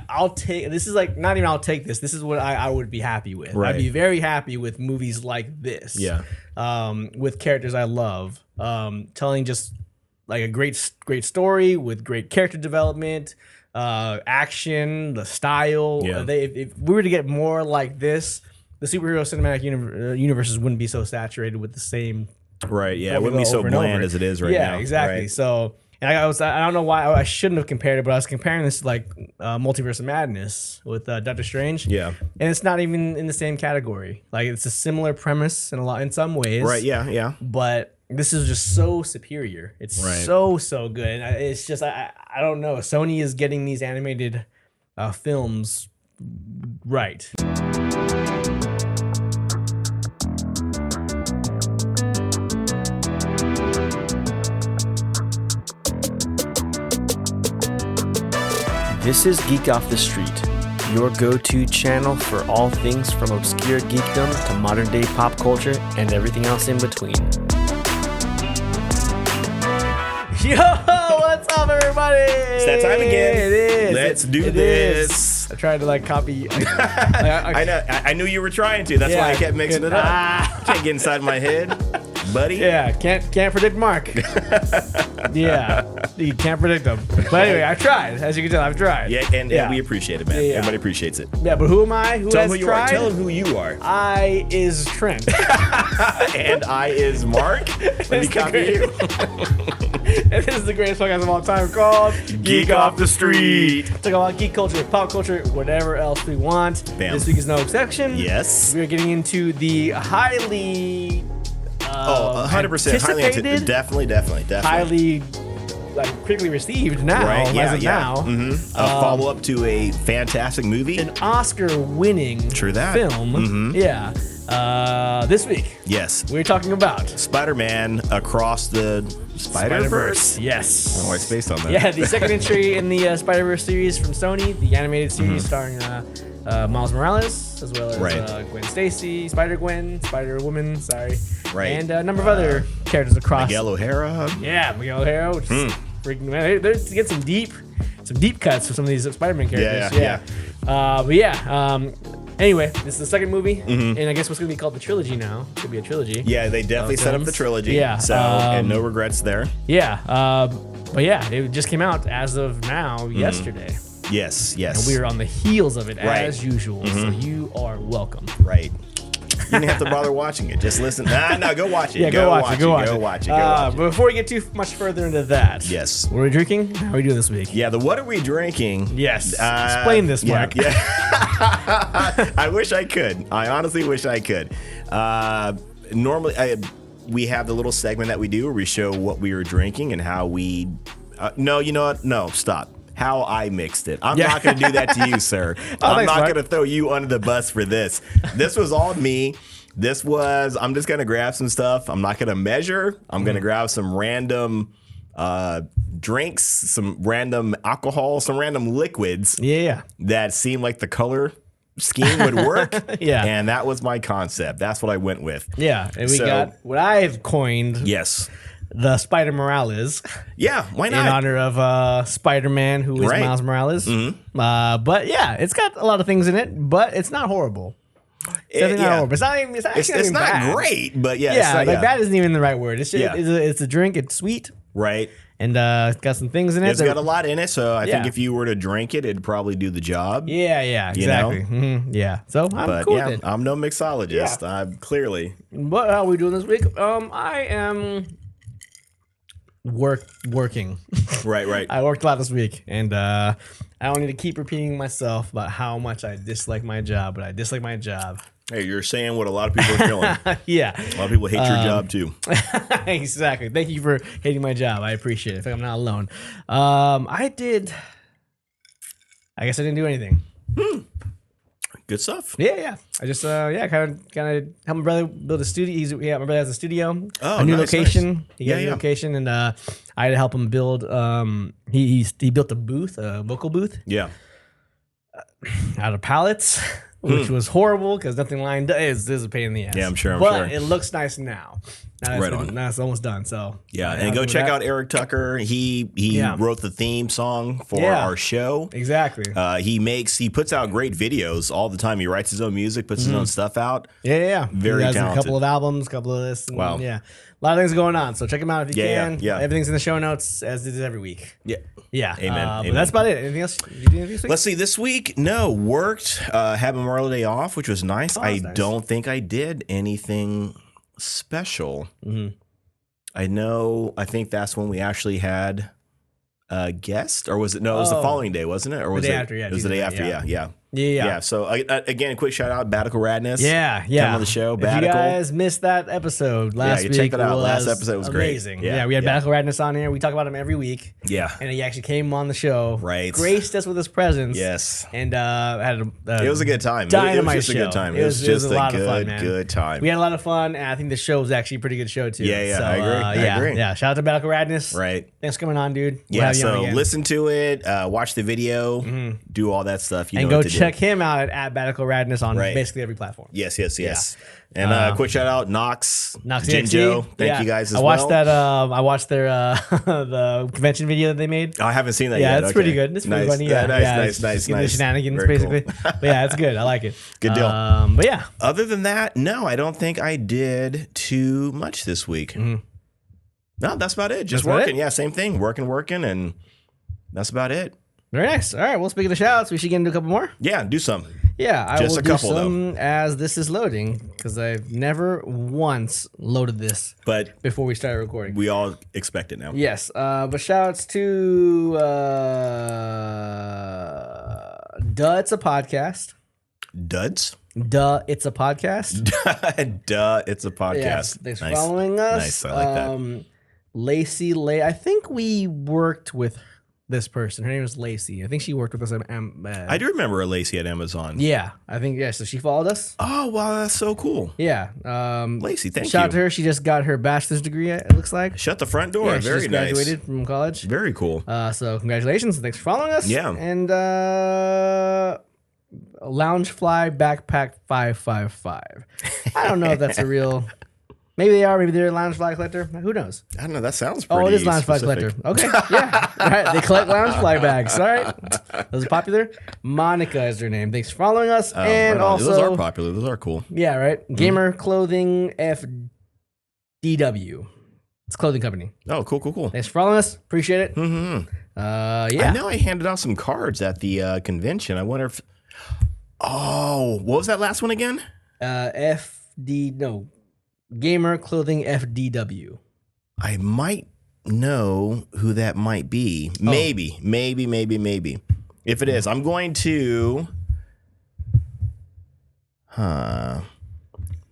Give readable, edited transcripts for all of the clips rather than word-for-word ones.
I'll take this is like not even I'll take this. This is what I would be happy with. Right. I'd be very happy with movies like this. Yeah. With characters I love, telling just like a great story with great character development, action, the style. Yeah. If we were to get more like this, the superhero cinematic universes wouldn't be so saturated with the same. Right. Yeah. It wouldn't be so bland as it is right now. Yeah, exactly. Right. So, and I don't know why I shouldn't have compared it, but I was comparing this to like Multiverse of Madness with Doctor Strange. Yeah. And it's not even in the same category. Like it's a similar premise in some ways. Right. Yeah. Yeah. But this is just so superior. It's so good. And it's just I don't know. Sony is getting these animated films right. This is Geek Off The Street, your go-to channel for all things from obscure geekdom to modern-day pop culture and everything else in between. Yo, what's up, everybody? It's that time again. It is. Let's do this. I tried to like copy. I know. I knew you were trying to. That's why I kept mixing it up. Can't get inside my head, buddy. Yeah, can't predict Mark. Yeah, you can't predict them. But anyway, I tried. As you can tell, I've tried. Yeah, and we appreciate it, man. Yeah. Everybody appreciates it. Yeah, but who am I? Tell them who you are. Tell them who you are. I is Trent. And I is Mark. Let me copy you. And this is the greatest podcast of all time called Geek Off The Street. Talk about geek culture, pop culture, whatever else we want. Bam. This week is no exception. Yes. We're getting into the highly 100%. Highly anticipated, definitely. highly critically received now. Right? Yeah, as of now. Mm-hmm. A follow-up to a fantastic movie. An Oscar-winning True that. film. Mm-hmm. Yeah. This week, Yes. we're talking about Spider-Man Across the Spiderverse. Yes. I don't know why it's based on that. Yeah, the second entry in the Spider-Verse series from Sony, the animated series starring Miles Morales, as well as Gwen Stacy, Spider-Gwen, Spider-Woman, Right. and a number of other characters across. Miguel O'Hara. Yeah, Miguel O'Hara, which is freaking man. They're to get some deep cuts for some of these Spider-Man characters. Anyway, this is the second movie, and I guess what's going to be called the trilogy now. It could be a trilogy. Yeah, they definitely set up the trilogy. Yeah. So, and no regrets there. Yeah. But yeah, it just came out as of now, yesterday. Yes. And we are on the heels of it as usual. So you are welcome. Right. You didn't have to bother watching it. Just listen. No, go watch it. Yeah, go watch it. But before we get too much further into that, yes. What are we drinking? How are we doing this week? Yeah, the what are we drinking? Yes. Explain this, Mark. Yeah. I wish I could. I honestly wish I could. Normally, we have the little segment that we do where we show what we were drinking and how we. No, you know what? No, stop. How I mixed it. I'm not going to do that to you, sir. I'm not going to throw you under the bus for this. This was all me. I'm just going to grab some stuff. I'm not going to measure. I'm going to grab some random drinks, some random alcohol, some random liquids. Yeah. That seemed like the color scheme would work. Yeah. And that was my concept. That's what I went with. Yeah. And we got what I've coined. Yes. The Spider Morales. Yeah, why not? In honor of Spider-Man, who is Miles Morales. But yeah, it's got a lot of things in it, but it's not horrible. It's not horrible. It's not even. It's not bad. Great, but yeah. Yeah, bad isn't even the right word. It's just, it's a drink. It's sweet. Right. And it's got some things in it. It's got a lot in it, so I think if you were to drink it, it'd probably do the job. Yeah, exactly. Mm-hmm. Yeah. So I'm cool with it. I'm no mixologist. I'm clearly. What are we doing this week? I am working. Right. I worked a lot this week, and I don't need to keep repeating myself about how much I dislike my job, but I dislike my job. Hey, you're saying what a lot of people are feeling. Yeah. A lot of people hate your job, too. Exactly. Thank you for hating my job. I appreciate it. I think I'm not alone. I guess I didn't do anything. Good stuff. Yeah. I just kind of help my brother build a studio. My brother has a studio, a new nice, location. Nice. He got a new location, and I had to help him build. He built a booth, a vocal booth. Yeah. Out of pallets, which was horrible because nothing lined up. This is a pain in the ass. Yeah, I'm sure. But it looks nice now. Now it's almost done. So yeah, and go check out Eric Tucker. He wrote the theme song for our show. Exactly. He puts out great videos all the time. He writes his own music, puts his own stuff out. Yeah. Very talented. A couple of albums, a couple of this. And, wow. Yeah. A lot of things going on. So check them out if you can. Yeah. Everything's in the show notes as it is every week. Yeah. Yeah. Amen. But that's about it. Anything else? Did you do anything this week? Let's see. This week, no, worked. Had Memorial Day off, which was nice. I don't think I did anything special. I think that's when we actually had a guest, or was it? No, it was the following day, wasn't it? Or was the day after? Yeah, it was the day after. Yeah. So again, a quick shout out, Batical Radness. Yeah. Come on the show, Batical. If you guys missed that episode last week, check that out. Last episode was amazing. Great. Yeah, we had Batical Radness on here. We talk about him every week. Yeah. And he actually came on the show. Right. Graced us with his presence. Yes. And had it was a good time. Dynamite it was just show. a good time. It was just a lot of fun, man. Good time. We had a lot of fun, and I think the show was actually a pretty good show too. Yeah, so, I agree. I agree. Yeah, shout out to Batical Radness. Right. Thanks for coming on, dude. Yeah, so listen to it, watch the video, do all that stuff. And go check him out at Batical Radness on basically every platform. Yes. Yeah. And quick shout out, Knox Jinjo. Thank you guys as well. I watched their the convention video that they made. I haven't seen that yet. Yeah, it's pretty good. It's pretty funny. Yeah, nice. The shenanigans, Very basically. cool. But yeah, it's good. I like it. Good deal. But yeah. Other than that, no, I don't think I did too much this week. No, that's about it. Just working. Yeah, same thing. Working, and that's about it. Very nice. All right. Well, speaking of shout outs, we should get into a couple more. Yeah, do some. Yeah, I Just will a couple, do some as this is loading because I've never once loaded this before we started recording. We all expect it now. Yes, but shout outs to Duh, It's a Podcast. Duds? Duh, It's a Podcast. Duh, It's a Podcast. Yes, thanks for following us. Nice, I like that. Lacey, I think we worked with this person. Her name is Lacey. I think she worked with us at I do remember a Lacey at Amazon. Yeah, I think, so she followed us. Oh, wow, that's so cool. Yeah. Lacey, thank you. Shout out to her. She just got her bachelor's degree, it looks like. Shut the front door. Yeah, Very she just nice. graduated from college. Very cool. So congratulations. Thanks for following us. Yeah. And Loungefly Backpack 555. I don't know if that's a real... Maybe they are. Maybe they're a Loungefly collector. Who knows? I don't know. That sounds pretty Oh, it is Loungefly specific. collector. Okay, yeah. All right. They collect Loungefly bags. All right. Those are popular. Monica is her name. Thanks for following us. And also... Those are popular. Those are cool. Yeah, right. Gamer Clothing FDW. It's a clothing company. Oh, cool. Thanks for following us. Appreciate it. Mm-hmm. Yeah. I know I handed out some cards at the convention. I wonder if... Oh, what was that last one again? Gamer Clothing FDW. I might know who that might be. Maybe. If it is, I'm going to... None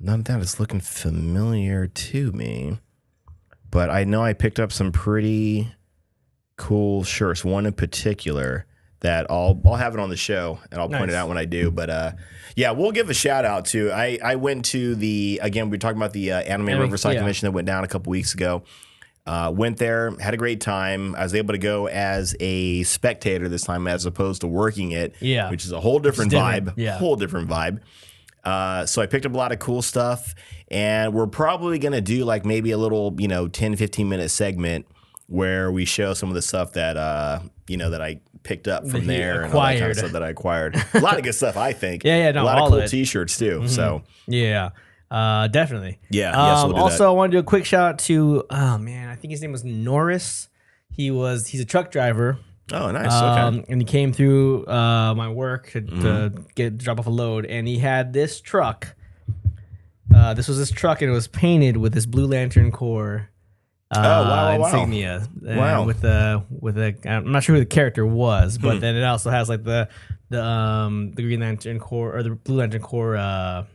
of that is looking familiar to me. But I know I picked up some pretty cool shirts. One in particular that I'll have it on the show and I'll point it out when I do. But yeah, we'll give a shout out to. I went to we were talking about the Anime Riverside Convention that went down a couple weeks ago. Went there, had a great time. I was able to go as a spectator this time as opposed to working it, which is a whole different vibe. Yeah. Whole different vibe. So I picked up a lot of cool stuff, and we're probably going to do like maybe a little, 10, 15 minute segment where we show some of the stuff that, that I picked up from there and all that kind of stuff that I acquired. A lot of good stuff, I think. A lot of cool t-shirts too. Mm-hmm. So yeah, definitely. Yeah. We'll also, I want to do a quick shout out to, I think his name was Norris. He's a truck driver. Oh, nice. Okay. And he came through my work to drop off a load, and he had this truck. This was his truck, and it was painted with this Blue Lantern Corps insignia. Wow. With a I'm not sure who the character was, but then it also has like the Green Lantern Corps or the Blue Lantern Corps.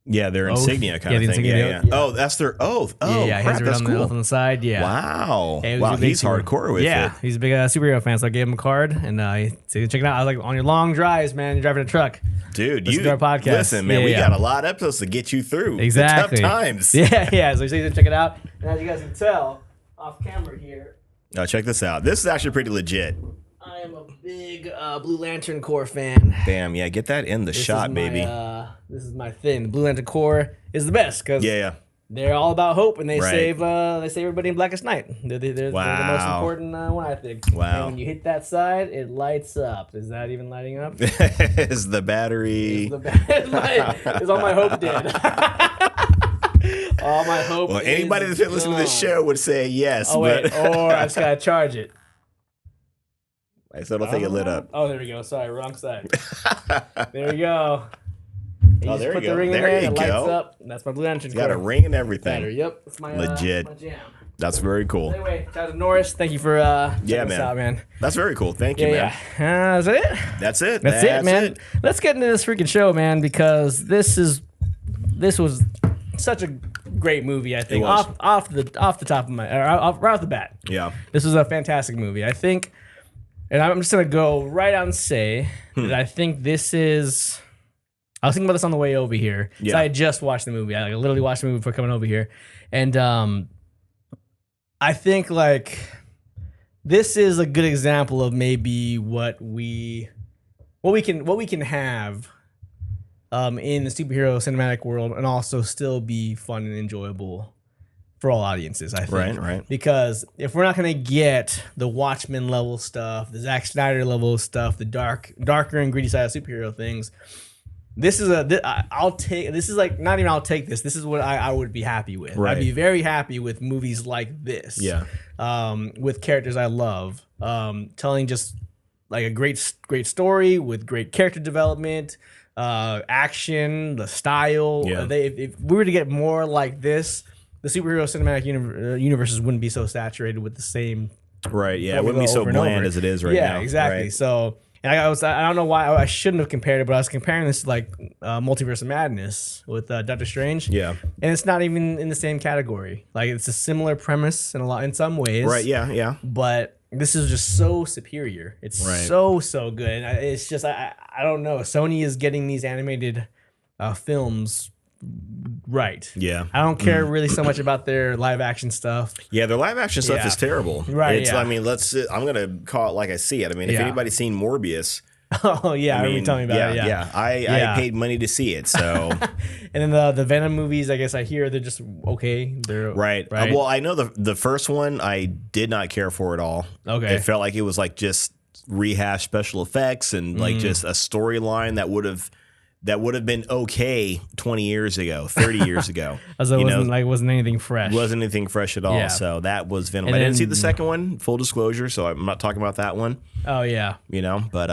Yeah, their insignia kind of thing. Insignia, yeah. Oh, that's their oath. Oh, yeah, crap, that's on cool. The side. Yeah. Wow. He's hardcore with it. Yeah, he's a big superhero fan, so I gave him a card and he said, check it out. I was like, on your long drives, man, you're driving a truck. Dude, listen to our podcast. Listen, man, we got a lot of episodes to get you through. Exactly. The tough times. Yeah. So he said, check it out. And as you guys can tell, off camera here. Oh, check this out. This is actually pretty legit. I am a big Blue Lantern Corps fan. Bam, yeah, get that in the shot, baby. This is my thing. The Blue Lantern Corps is the best because they're all about hope, and they save everybody in Blackest Night. They're the most important one, I think. Wow. And when you hit that side, it lights up. Is that even lighting up? Is the battery? Is all my hope dead? All my hope. Well, anybody that's been listening to this show would say yes. Oh wait, or I just gotta charge it. I still don't think it lit up. Oh, there we go. Sorry, wrong side. There we go. Oh, there you put go. The ring There in you there, go. It lights up. That's my Blue Lantern. Got a ring and everything. Battery. Yep, it's my legit. My jam. That's very cool. Anyway, shout out to Norris. Thank you for checking us out, man. That's very cool. Thank you, man. Is that it? That's it. That's it, man. Let's get into this freaking show, man, because this was such a great movie. I think off the top of my right off the bat. Yeah, this was a fantastic movie. I think, and I'm just gonna go right out and say that I think this is. I was thinking about this on the way over here. Yeah. So I just watched the movie. I literally watched the movie before coming over here, and I think like this is a good example of maybe what we can have in the superhero cinematic world, and also still be fun and enjoyable for all audiences. I think, right. Because if we're not gonna get the Watchmen level stuff, the Zack Snyder level stuff, the darker and gritty side of superhero things. This is I'll take this is like not even I'll take this. This is what I would be happy with. Right. I'd be very happy with movies like this. Yeah. With characters I love. Telling just like a great story with great character development, action, the style. Yeah. If we were to get more like this, the superhero cinematic universes wouldn't be so saturated with the same. Right. Yeah. It wouldn't be so bland as it is right now. Yeah. Exactly. Right. So. And I don't know why I shouldn't have compared it, but I was comparing this to like Multiverse of Madness with Doctor Strange. Yeah, and it's not even in the same category. Like it's a similar premise in some ways. Right. Yeah. But this is just so superior. It's so good. And it's just I don't know. Sony is getting these animated films right. Yeah. I don't care really so much about their live action stuff. Yeah, their live action stuff is terrible. Right. I mean, I'm gonna call it like I see it. I mean, if anybody's seen Morbius. Oh yeah, I remember you telling me about it. Yeah. I paid money to see it. So and then the Venom movies, I guess I hear they're just okay. They're right. Well, I know the first one I did not care for at all. Okay. It felt like it was like just rehashed special effects and like just a storyline that would have been okay 20 years ago, 30 years ago. Wasn't anything fresh. Wasn't anything fresh at all. Yeah. So that was Venom. I didn't see the second one, full disclosure, so I'm not talking about that one. Oh yeah. But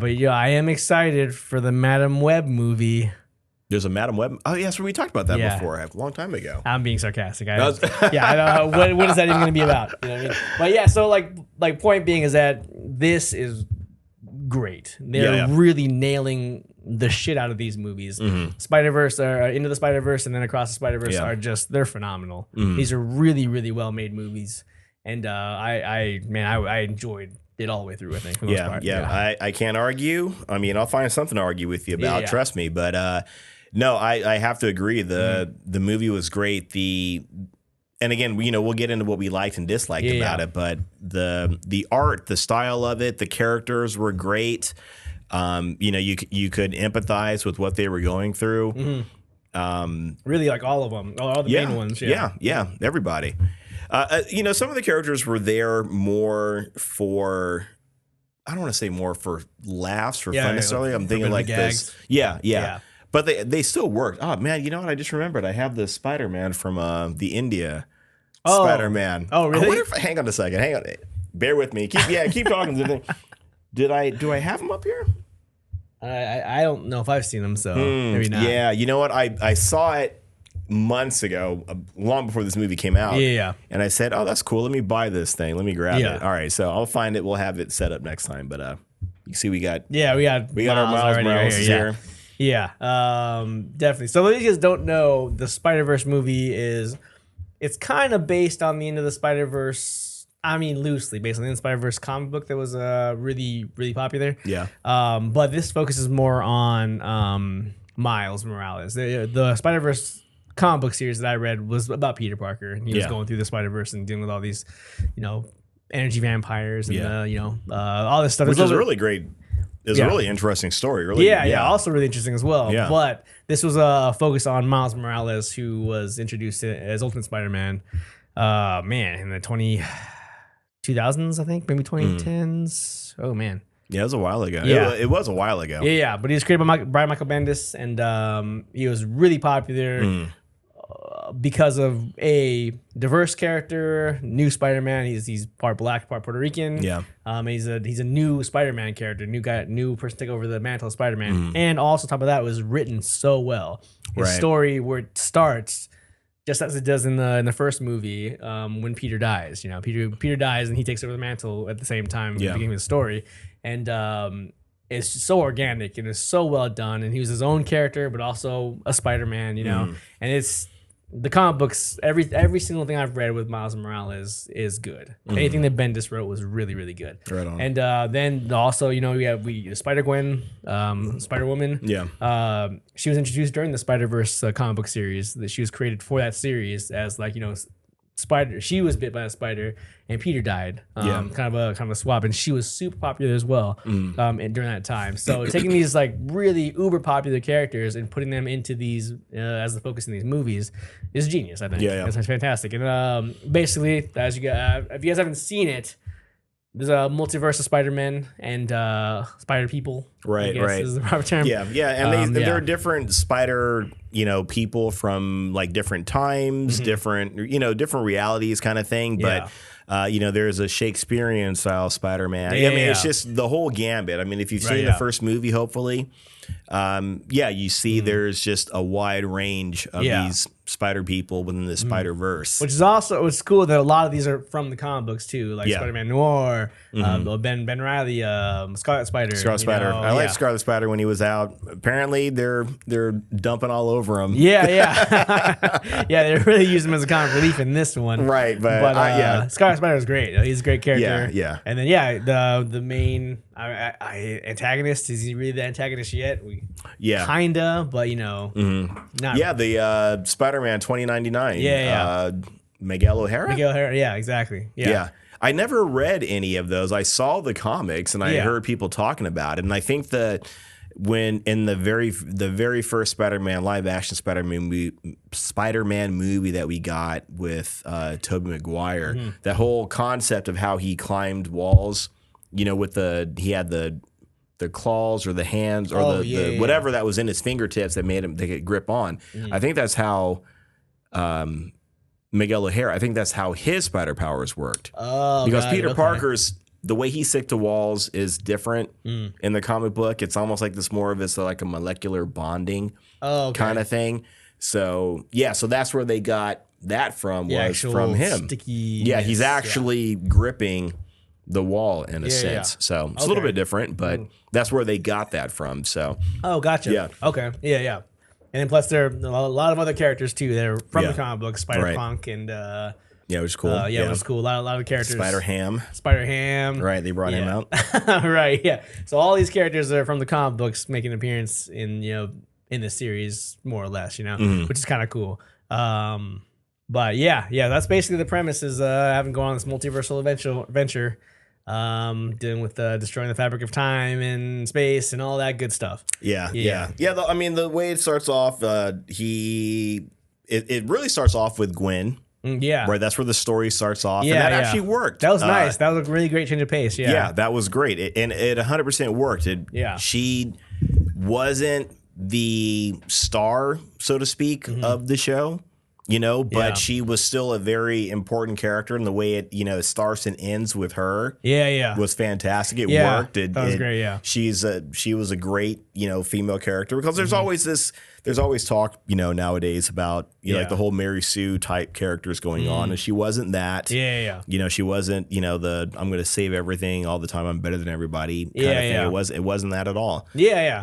yeah, I am excited for the Madam Web movie. There's a Madam Web. Oh yes, we talked about that before, a long time ago. I'm being sarcastic. I don't know what is that even going to be about? You know what I mean? But yeah, so like point being is that this is great. They're really nailing the shit out of these movies. Spiderverse or Into the Spiderverse and then Across the Spiderverse are they're phenomenal. These are really, really well made movies, and I enjoyed it all the way through. I think. For the most part. I can't argue. I mean, I'll find something to argue with you about. Trust me, but no, I have to agree. The movie was great. And again, we'll get into what we liked and disliked about it, but the art, the style of it, the characters were great. You could empathize with what they were going through. Really, like all of them, all the main ones. Yeah, everybody. Some of the characters were there more for, I don't want to say more for laughs, for fun necessarily. I'm thinking like this. Yeah. But they still worked. Oh man, you know what? I just remembered. I have the Spider-Man from the India. Spider-Man. Oh, really? Hang on a second. Hang on. Bear with me. Keep talking. Do I have them up here? I don't know if I've seen them, so maybe not. Yeah, you know what? I saw it months ago, long before this movie came out. Yeah. And I said, oh, that's cool. Let me buy this thing. Let me grab it. All right, so I'll find it. We'll have it set up next time. But you see, we got our Miles Morales here. Yeah, definitely. So if you guys don't know, the Spider-Verse movie it's kind of based on the Into the Spider-Verse. I mean, loosely based on the Spider-Verse comic book that was really, really popular. Yeah. But this focuses more on Miles Morales. The Spider-Verse comic book series that I read was about Peter Parker, and he was going through the Spider-Verse and dealing with all these, energy vampires and all this stuff. Which is a really great It was a really interesting story. Really, yeah. Also really interesting as well. Yeah. But this was focused on Miles Morales, who was introduced as Ultimate Spider-Man. In the 2000s, I think, maybe 2010s. Oh man. Yeah, it was a while ago. Yeah. It was a while ago. Yeah. But he was created by Brian Michael Bendis, and he was really popular. Because of a diverse character, new Spider-Man. He's part black, part Puerto Rican. Yeah. He's a new Spider-Man character, new person to take over the mantle of Spider-Man. And also, on top of that, was written so well. His story, where it starts, just as it does in the first movie, when Peter dies. Peter dies and he takes over the mantle at the same time at the beginning of the story, and it's so organic and it's so well done. And he was his own character, but also a Spider-Man. And it's. The comic books, every single thing I've read with Miles Morales is good. Anything that Bendis wrote was really, really good. Right on. And then also, we have Spider-Gwen, Spider-Woman. Yeah. She was introduced during the Spider-Verse comic book series that she was created for that series as spider. She was bit by a spider, and Peter died. Kind of a swap, and she was super popular as well. And during that time, so taking these really uber popular characters and putting them into these as the focus in these movies is genius. I think. Yeah. It's fantastic. And basically, as if you guys haven't seen it, there's a multiverse of Spider-Man and Spider People. Right. Is the proper term. Yeah. And there are different Spider, people from different times, different realities kind of thing. But, there's a Shakespearean style Spider-Man. It's just the whole gambit. I mean, if you've seen the first movie, hopefully, you see there's just a wide range of these Spider People within the Spider-Verse. Which is also, it's cool that a lot of these are from the comic books too, like Spider-Man Noir, Ben Reilly, Scarlet Spider. I liked Scarlet Spider when he was out. Apparently, they're dumping all over him. Yeah, they really used him as a comic relief in this one. Right, but Scarlet Spider is great. He's a great character. Yeah. And then the main antagonist, is he really the antagonist yet? Kinda, but not. Yeah, the Spider-Man 2099. Miguel O'Hara. Yeah, exactly. Yeah. I never read any of those. I saw the comics and I heard people talking about it, and I think that when in the very first Spider-Man live action Spider-Man movie that we got with Tobey Maguire, that whole concept of how he climbed walls, with he had the claws or the hands or whatever that was in his fingertips that made him take a grip on. I think that's how Miguel O'Hara, I think that's how his spider powers worked. Because Peter Parker's, the way he stick to walls is different in the comic book. It's almost like this more of a molecular bonding kind of thing. So so that's where they got that from, was from him. He's actually gripping the wall in a sense. So it's a little bit different, but that's where they got that from. So gotcha. Yeah. Okay. Yeah. And then plus there are a lot of other characters too that are from the comic book, Spider-Punk and which is cool. It was cool. A lot of characters. Spider-Ham. Right, they brought him out. Right, yeah. So all these characters are from the comic books making an appearance in the series, more or less, which is kind of cool. But that's basically the premise, is having gone on this multiversal adventure, dealing with destroying the fabric of time and space and all that good stuff. Yeah. The way it starts off, it really starts off with Gwen. Right, that's where the story starts off, and that actually worked. That was nice. That was a really great change of pace. Yeah, that was great, it 100% worked. She wasn't the star, so to speak, of the show. But she was still a very important character, and the way it, starts and ends with her, was fantastic. It worked. That was great. Yeah, she was a great, female character, because there's always talk, nowadays about like the whole Mary Sue type characters going on, and she wasn't that. She wasn't, the I'm going to save everything all the time, I'm better than everybody kind of thing. It wasn't that at all.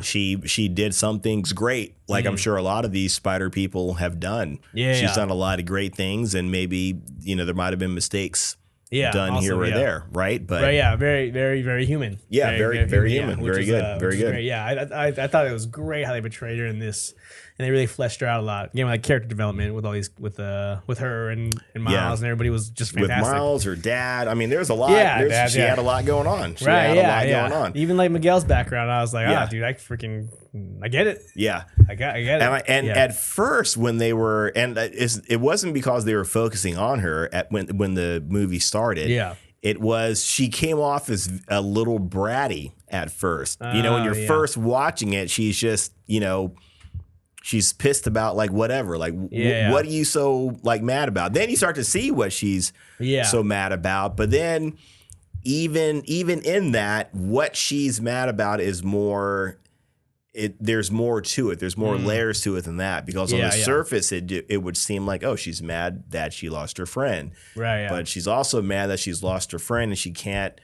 She did some things great, like I'm sure a lot of these Spider people have done. She's done a lot of great things, and maybe there might have been mistakes done also, here or there, right? But very, very, very human. Yeah, very human. Very good. Very good. Great. Yeah, I thought it was great how they portrayed her in this, and they really fleshed her out a lot. Again, like character development with all these with her and Miles and everybody was just fantastic. With Miles, her dad. I mean, there's a lot. Yeah, she had a lot going on. She had a lot going on. Even like Miguel's background, I was like, dude, I get it. Yeah, I get it. And at first, when they were, and it wasn't because they were focusing on her when the movie started. Yeah. It was, she came off as a little bratty at first. When you're first watching it, she's just, she's pissed about like whatever. Like, what are you so like mad about? Then you start to see what she's so mad about. But then even in that, what she's mad about is more. There's more to it. There's more layers to it than that, because on the surface it would seem like, oh, she's mad that she lost her friend, right? But she's also mad that she's lost her friend and she can't,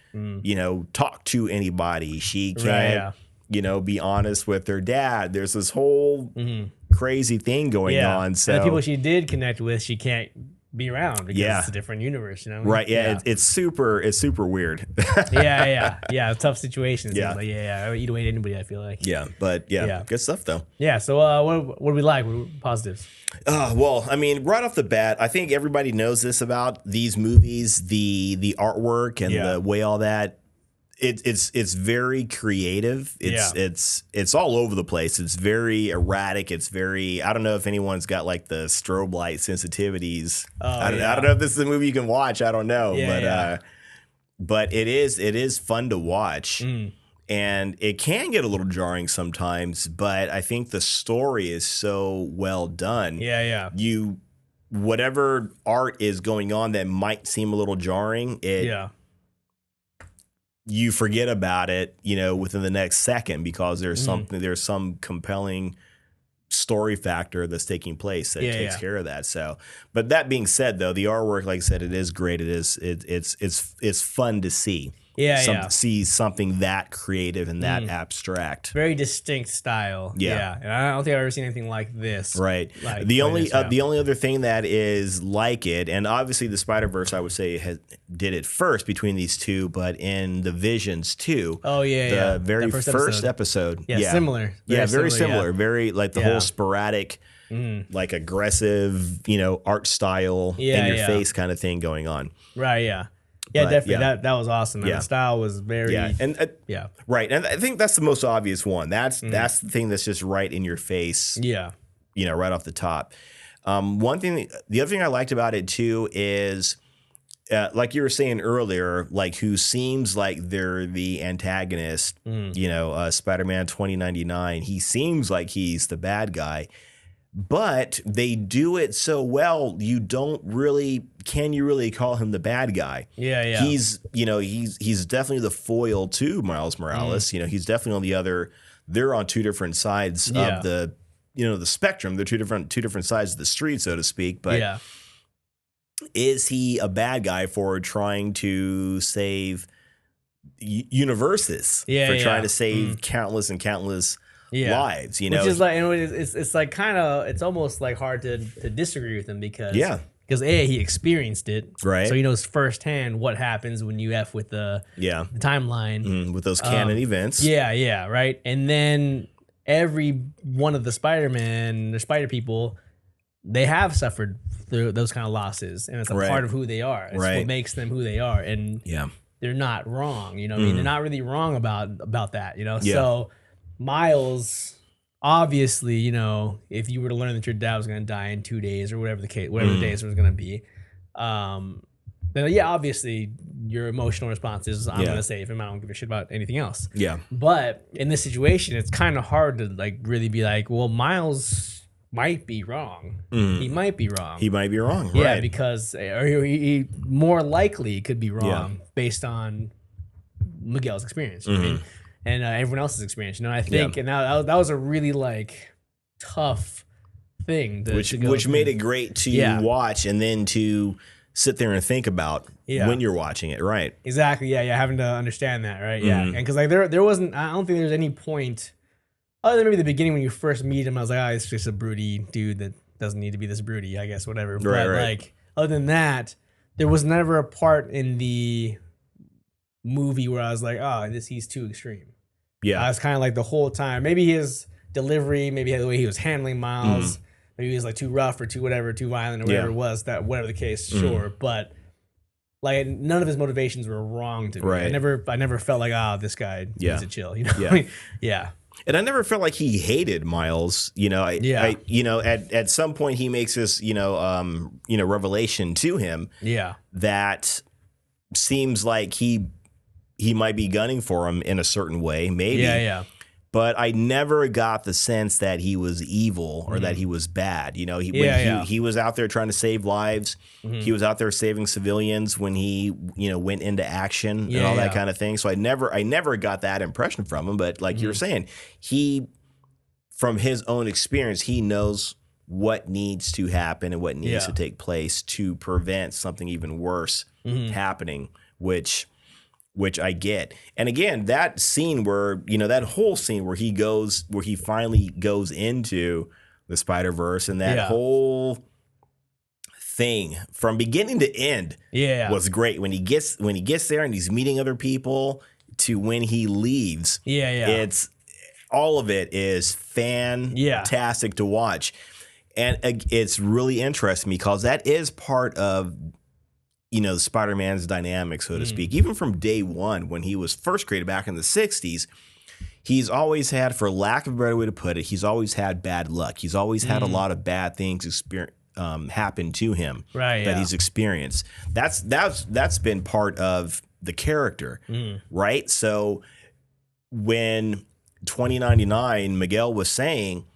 talk to anybody. She can't, be honest with her dad. There's this whole crazy thing going on. So and the people she did connect with, she can't be around because it's a different universe, right? Yeah, it's super weird. Tough situations. I would eat away at anybody, I feel like. But good stuff though. So what do we like? What are positives? Well, I mean, right off the bat, I think everybody knows this about these movies, the artwork and the way all that. It's very creative. It's all over the place. It's very erratic. It's very, I don't know if anyone's got like the strobe light sensitivities. I don't know if this is a movie you can watch. I don't know, but it is fun to watch. And it can get a little jarring sometimes, but I think the story is so well done. Whatever art is going on that might seem a little jarring, you forget about it, within the next second, because there's some compelling story factor that's taking place that takes care of that. So, but that being said, though, the artwork, like I said, it is great. It's fun to see. See something that creative and that abstract. Very distinct style. And I don't think I've ever seen anything like this. Right. Like the only other thing that is like it, and obviously the Spiderverse, I would say, did it first between these two, but in the Visions too. The very first episode. Similar. Very similar. Very like the whole sporadic, like aggressive, art style in your face kind of thing going on. Right. Definitely. That was awesome. The style was very right. And I think that's the most obvious one. That's the thing that's just right in your face. Right off the top. The other thing I liked about it too is, like you were saying earlier, like who seems like they're the antagonist. Spider-Man 2099. He seems like he's the bad guy. But they do it so well, you can you really call him the bad guy? He's definitely the foil to Miles Morales. He's definitely they're on two different sides of the spectrum. They're two different sides of the street, so to speak. But is he a bad guy for trying to save universes? For trying to save countless and countless lives, which is like, it's like kind of, it's almost like hard to disagree with him because he experienced it, right? So he knows firsthand what happens when you f with the timeline with those canon events. Right. And then every one of the Spider people, they have suffered through those kind of losses, and it's a part of who they are. It's what makes them who they are, and they're not wrong. They're not really wrong about that. So. Miles, obviously, if you were to learn that your dad was going to die in 2 days or whatever the days was going to be, then obviously your emotional response is, I'm going to save him. I don't give a shit about anything else. But in this situation, it's kind of hard to like really be like, well, Miles might be wrong. He might be wrong. Right. Because he more likely could be wrong based on Miguel's experience. And everyone else's experience, I think, and that was a really like tough thing, which made it great to watch and then to sit there and think about when you're watching it, right? Exactly, having to understand that, right? And because like there wasn't, I don't think there's any point other than maybe the beginning when you first meet him. I was like, it's just a broody dude that doesn't need to be this broody, I guess, whatever. But like other than that, there was never a part in the movie where I was like, oh, he's too extreme. Yeah. I was kind of like the whole time. Maybe his delivery, maybe the way he was handling Miles, maybe he was like too rough or too violent or whatever it was. Whatever the case, sure. But like none of his motivations were wrong to me. Right. I never felt like, this guy needs to chill. You know? Yeah. Yeah. And I never felt like he hated Miles. You know, at some point he makes this, revelation to him. Yeah. That seems like he might be gunning for him in a certain way, maybe. Yeah. But I never got the sense that he was evil or that he was bad. You know, he was out there trying to save lives. He was out there saving civilians when he, went into action and all that kind of thing. So I never got that impression from him. But like you were saying, from his own experience, he knows what needs to happen and what needs to take place to prevent something even worse happening, which I get. And again, that scene where, that whole scene where he finally goes into the Spider-Verse and that whole thing from beginning to end was great. When he gets there and he's meeting other people to when he leaves. It's all of it is fantastic to watch. And it's really interesting because that is part of Spider-Man's dynamic, so to speak. Even from day one, when he was first created back in the 60s, he's always had, for lack of a better way to put it, he's always had bad luck. He's always had a lot of bad things happen to him that he's experienced. That's been part of the character, right? So when 2099, Miguel was saying,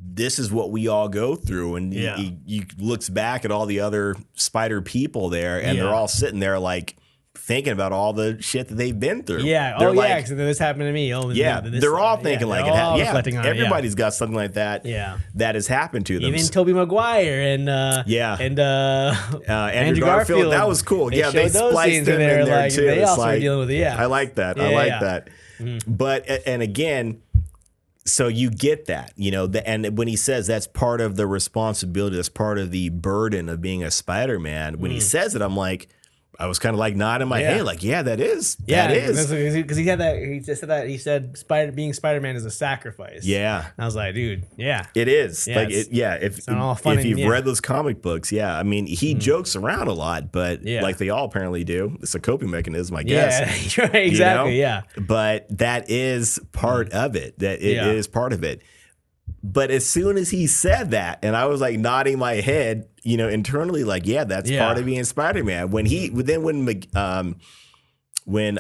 this is what we all go through. And he looks back at all the other spider people there, and they're all sitting there like thinking about all the shit that they've been through. Yeah. They're because this happened to me. They're all thinking like it. Reflecting on everybody's got something like that. That has happened to them. Even Tobey Maguire and Andrew Garfield. That was cool. They spliced them in there too. They also were dealing with it. I like that. I like that. But and again, so you get that, and when he says that's part of the responsibility, that's part of the burden of being a Spider-Man, when he says it, I'm like, I was kind of like nodding my head, like, that is. Because he had that, he just said that, he said being Spider-Man is a sacrifice. Yeah. And I was like, dude, it is. If you've read those comic books, I mean, he jokes around a lot, but like they all apparently do, it's a coping mechanism, I guess. Yeah, exactly, But that is part of it. That it is part of it. But as soon as he said that, and I was like nodding my head, internally, like, that's part of being Spider-Man. When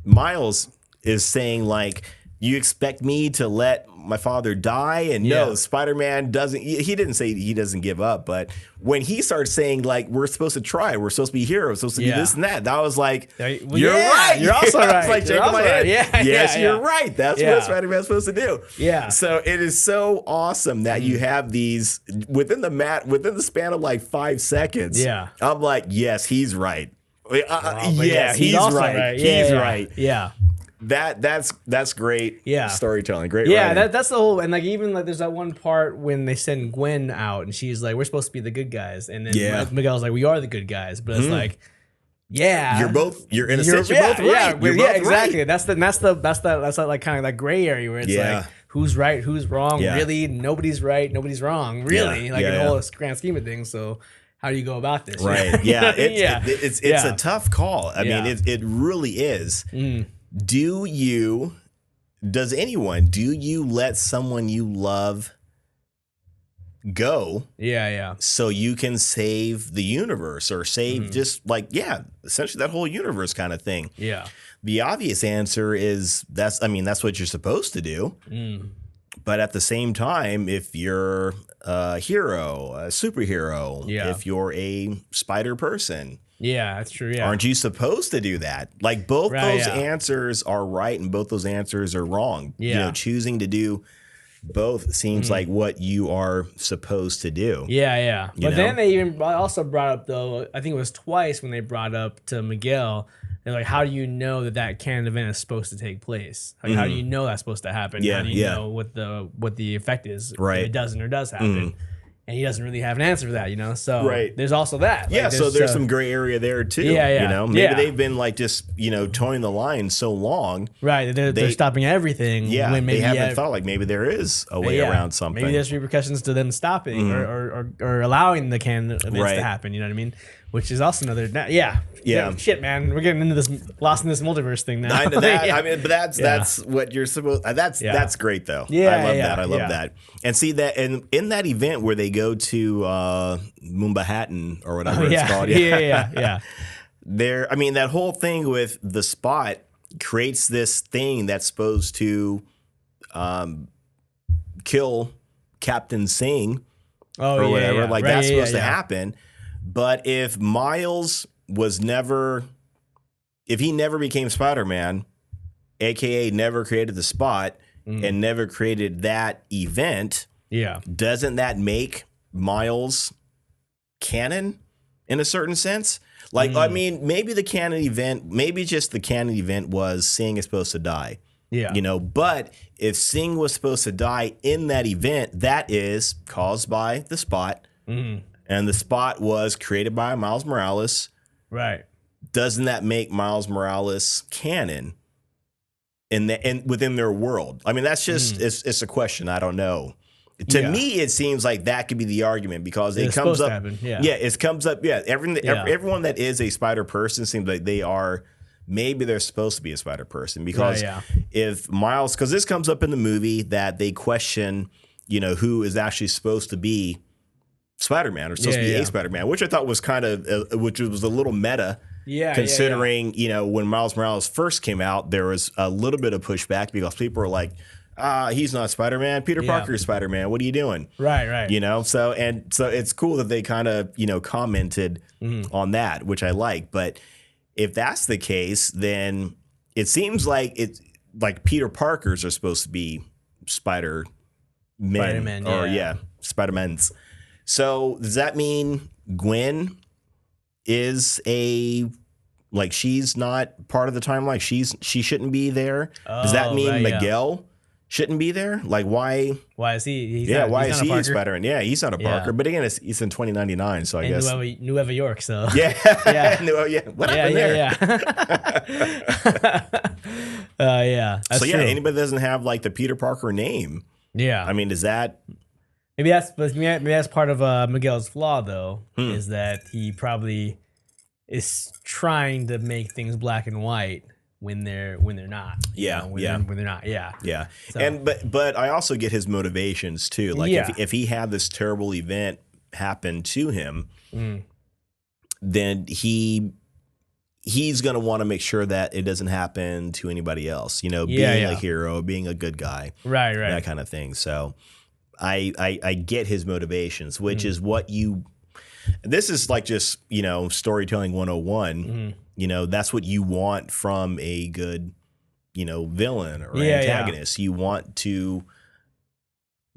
Miles is saying like, you expect me to let my father die? And no, Spider-Man doesn't. He didn't say he doesn't give up, but when he starts saying like, we're supposed to try, we're supposed to be heroes, supposed to do this and that, I was like, you're right. You're also right. I was like shaking my head. Yes, you're right. That's what Spider-Man's supposed to do. Yeah. So it is so awesome that you have these within the span of like 5 seconds. Yeah. I'm like, yes, he's right. Yes, he's right. He's right. Yeah. That's great storytelling. Great writing. That's the whole, and like even like there's that one part when they send Gwen out and she's like, we're supposed to be the good guys, and then Miguel's like, we are the good guys, but it's like, you're in a sense you're both right. Exactly. Right. That's like kind of that gray area where it's like, who's right, who's wrong? Really, nobody's right, nobody's wrong. Really, in the whole grand scheme of things. So how do you go about this? Right. It's a tough call. I mean, it really is. Do you let someone you love go? So you can save the universe or save just like, essentially that whole universe kind of thing. The obvious answer is that's what you're supposed to do. But at the same time, if you're a hero, a superhero, if you're a spider person, that's true. Aren't you supposed to do that? Like both those answers are right and both those answers are wrong. Choosing to do both seems like what you are supposed to do. But then they even also brought up, though, I think it was twice when they brought up to Miguel, they're like, how do you know that canon event is supposed to take place? Like, how do you know that's supposed to happen? How do you know what the effect is if it doesn't or does happen? and he doesn't really have an answer for that, you know. So there's also that. Yeah, so there's some gray area there too. Yeah. You know, maybe they've been like just towing the line so long. Right, they're stopping everything. Yeah, when maybe they haven't thought like maybe there is a way around something. Maybe there's repercussions to them stopping or allowing the canon events to happen. You know what I mean? Which is also another. Yeah. Shit, man, we're getting into this lost in this multiverse thing now. I mean, but that's what you're supposed. That's great though. I love that. And see that in that event where they go to Mumbahattan or whatever it's called. Yeah. There, I mean, that whole thing with the Spot creates this thing that's supposed to kill Captain Singh or whatever. Yeah. Like that's supposed to happen. But if Miles was if he never became Spider-Man, aka never created the Spot and never created that event, doesn't that make Miles canon in a certain sense? Like, I mean, maybe the canon event, maybe just the canon event was Singh is supposed to die. Yeah. You know, but if Singh was supposed to die in that event, that is caused by the Spot. And the Spot was created by Miles Morales. Right. Doesn't that make Miles Morales canon within their world? I mean, that's just it's a question. I don't know. To me, it seems like that could be the argument because it comes up. It comes up. Yeah, everyone that is a spider person seems like maybe they're supposed to be a spider person because if Miles, because this comes up in the movie that they question, who is actually supposed to be Spider-Man or supposed to be a Spider-Man, which I thought was kind of, which was a little meta. Considering, when Miles Morales first came out, there was a little bit of pushback because people were like, he's not Spider-Man. Peter Parker is Spider-Man. What are you doing? Right. So it's cool that they kind of, commented on that, which I like. But if that's the case, then it seems like Peter Parkers are supposed to be Spider-Men. Spider-Mans. So does that mean Gwen is she's not part of the timeline? She shouldn't be there. Does that mean Miguel shouldn't be there? Like why? Why is he? Why is he a Spider-Man? Yeah, he's not a Parker. But again, it's in 2099, so I guess New York. So what happened there? That's true. Anybody that doesn't have like the Peter Parker name. Yeah, I mean, is that? Maybe that's part of Miguel's flaw, though, is that he probably is trying to make things black and white when they're not. When they're not. Yeah. So. But I also get his motivations too. Like if he had this terrible event happen to him, then he's gonna want to make sure that it doesn't happen to anybody else. Being a hero, being a good guy, right, that kind of thing. So. I get his motivations, which is what this is like just, storytelling 101. That's what you want from a good, villain or antagonist. You want to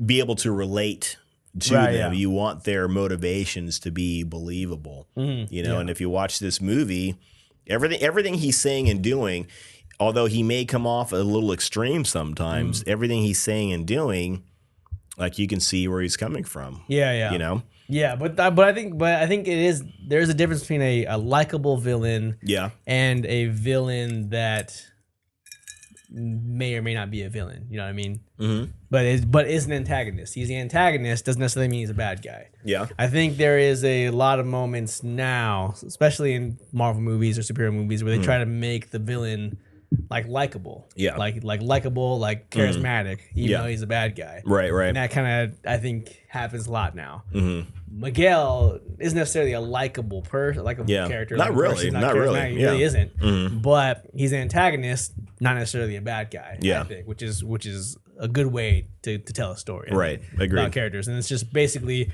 be able to relate to them. You want their motivations to be believable, and if you watch this movie, everything he's saying and doing, although he may come off a little extreme sometimes, everything he's saying and doing, like you can see where he's coming from. Yeah. But I think there's a difference between a likable villain and a villain that may or may not be a villain. You know what I mean? But is an antagonist. He's the antagonist doesn't necessarily mean he's a bad guy. Yeah. I think there is a lot of moments now, especially in Marvel movies or superhero movies, where they try to make the villain likable, like likable, like charismatic, even though he's a bad guy, right. And that kind of I think happens a lot now. Miguel isn't necessarily a likable character, not really, not really, he really isn't. But he's an antagonist, not necessarily a bad guy. I think, which is a good way to tell a story, right? Agreed. About characters, and it's just basically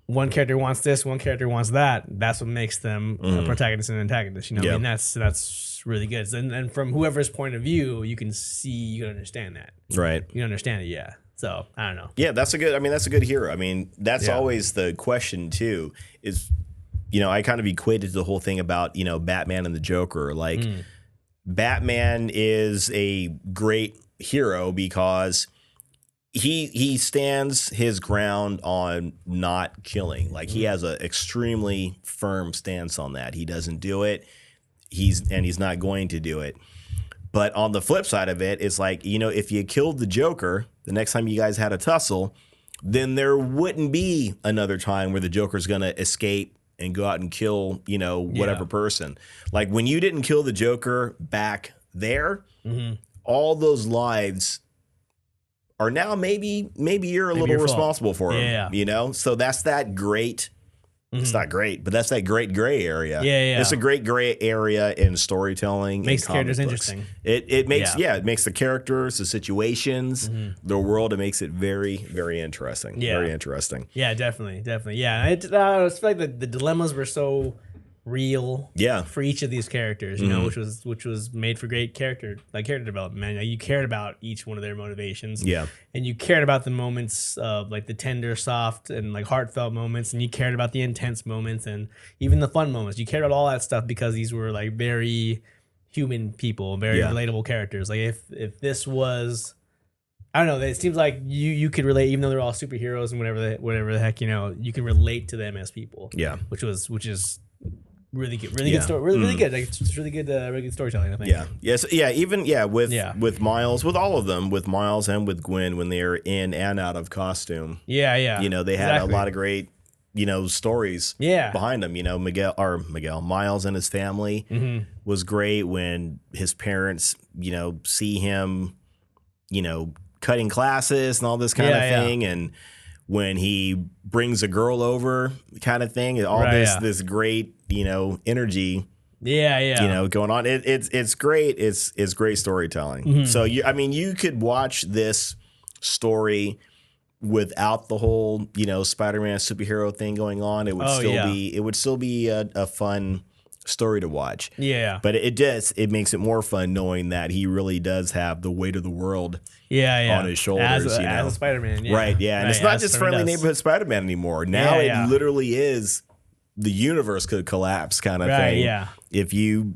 one character wants this, one character wants that. That's what makes them a protagonist and an antagonist. I mean, that's really good. And from whoever's point of view, you can understand that. Right. You can understand it, yeah. So, I don't know. Yeah, that's a good hero. I mean, that's always the question, too, is, I kind of equated the whole thing about, Batman and the Joker. Like, Batman is a great hero because he stands his ground on not killing. Like he has an extremely firm stance on that. He doesn't do it. He's not going to do it. But on the flip side of it, it's like, you know, if you killed the Joker, the next time you guys had a tussle, then there wouldn't be another time where the Joker's going to escape and go out and kill, you know, whatever person. Like when you didn't kill the Joker back there, all those lives are now maybe you're a little responsible for them, you know? So that's that great. It's not great, but that's that great gray area. Yeah. It's a great gray area in storytelling. Makes characters books. Interesting. It makes it makes the characters, the situations, the world. It makes it very, very interesting. Yeah. Very interesting. Yeah, definitely. Yeah, I feel like the dilemmas were so real. Yeah. For each of these characters, you know, which was made for great character development. Man, you cared about each one of their motivations. Yeah. And you cared about the moments of like the tender, soft, and like heartfelt moments, and you cared about the intense moments and even the fun moments. You cared about all that stuff because these were like very human people, very relatable characters. Like if this was, I don't know, it seems like you could relate, even though they're all superheroes and whatever the heck, you know, you can relate to them as people. Yeah. Which is really good, good story, really good. Like it's really good storytelling, I think. Yeah, yes, yeah. Even with Miles, with all of them, with Miles and with Gwen, when they're in and out of costume. Yeah. You know, they had a lot of great, you know, stories. Behind them. You know, Miles and his family was great when his parents, you know, see him, you know, cutting classes and all this kind of thing, and when he brings a girl over, kind of thing, all this great, you know, energy. Yeah. You know, going on. It's great. It's great storytelling. So you could watch this story without the whole, you know, Spider-Man superhero thing going on. It would still be a fun story to watch. Yeah. But it makes it more fun knowing that he really does have the weight of the world on his shoulders. As a Spider-Man. Right, yeah. And it's not just friendly neighborhood Spider-Man anymore. Now it literally is the universe could collapse kind of thing. Yeah. If you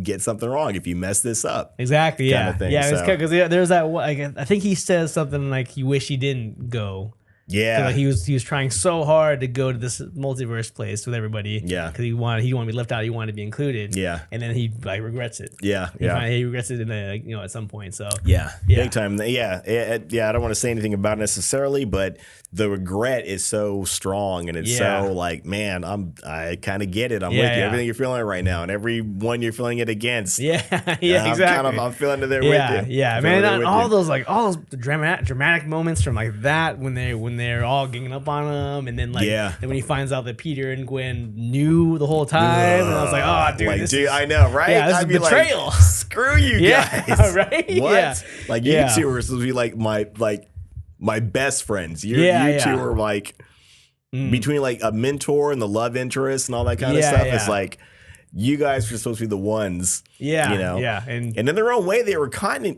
get something wrong, if you mess this up. Exactly, kind of thing. Yeah, because there's that one, I think he says something like he wish he didn't go. Yeah, like he was trying so hard to go to this multiverse place with everybody. Yeah, because he wanted to be left out. He wanted to be included. Yeah, and then he like regrets it. Yeah, he regrets it at some point. So big time. Yeah. I don't want to say anything about it necessarily, but the regret is so strong, and it's so like, man, I kind of get it. I'm with you. Everything you're feeling right now, and everyone you're feeling it against. Exactly. I'm feeling it there with you. Yeah, man. And all those dramatic moments from like that when they're all ganging up on him, and then then when he finds out that Peter and Gwen knew the whole time, and I was like, oh, dude, I know, right? Yeah, this is betrayal. Like, screw you guys, right? What? Yeah. Like you two were supposed to be like my best friends. You two are like between like a mentor and the love interest and all that kind of stuff. It's like you guys were supposed to be the ones. Yeah, you know. Yeah, and in their own way, they were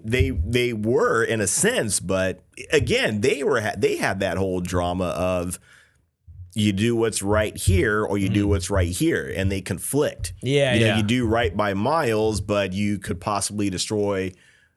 they were in a sense, but again, they had that whole drama of you do what's right here or you do what's right here, and they conflict. You do right by Miles, but you could possibly destroy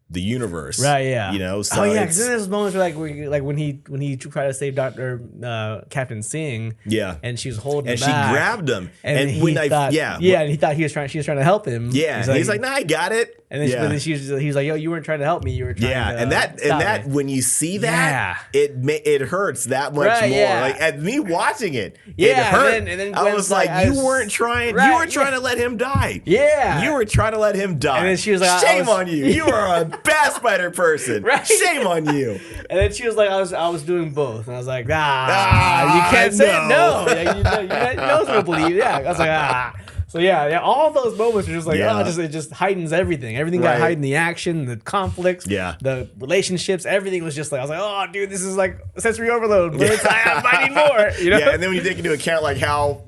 the universe, right? Yeah, you know. So because there's moments where like when he tried to save Captain Singh, and she was holding him back, she grabbed him, and he thought she was trying to help him. Yeah, he's like, nah, I got it. And then, he's like, yo, you weren't trying to help me, you were trying to and that when you see that, it hurts that much more. Like at me watching it, it hurt. And then I was like, you weren't trying to let him die. Yeah, you were trying to let him die. And then she was like, shame on you. You are a bad spider person. Shame on you. And then she was like, I was doing both. And I was like, you can't say no. You know what believe. Yeah, I was like, So all those moments are just like, it just heightens everything. Everything got heightened, the action, the conflicts, the relationships, everything was just like, I was like, oh, dude, this is like sensory overload. I need more. You know? Yeah, and then when you take into account like how,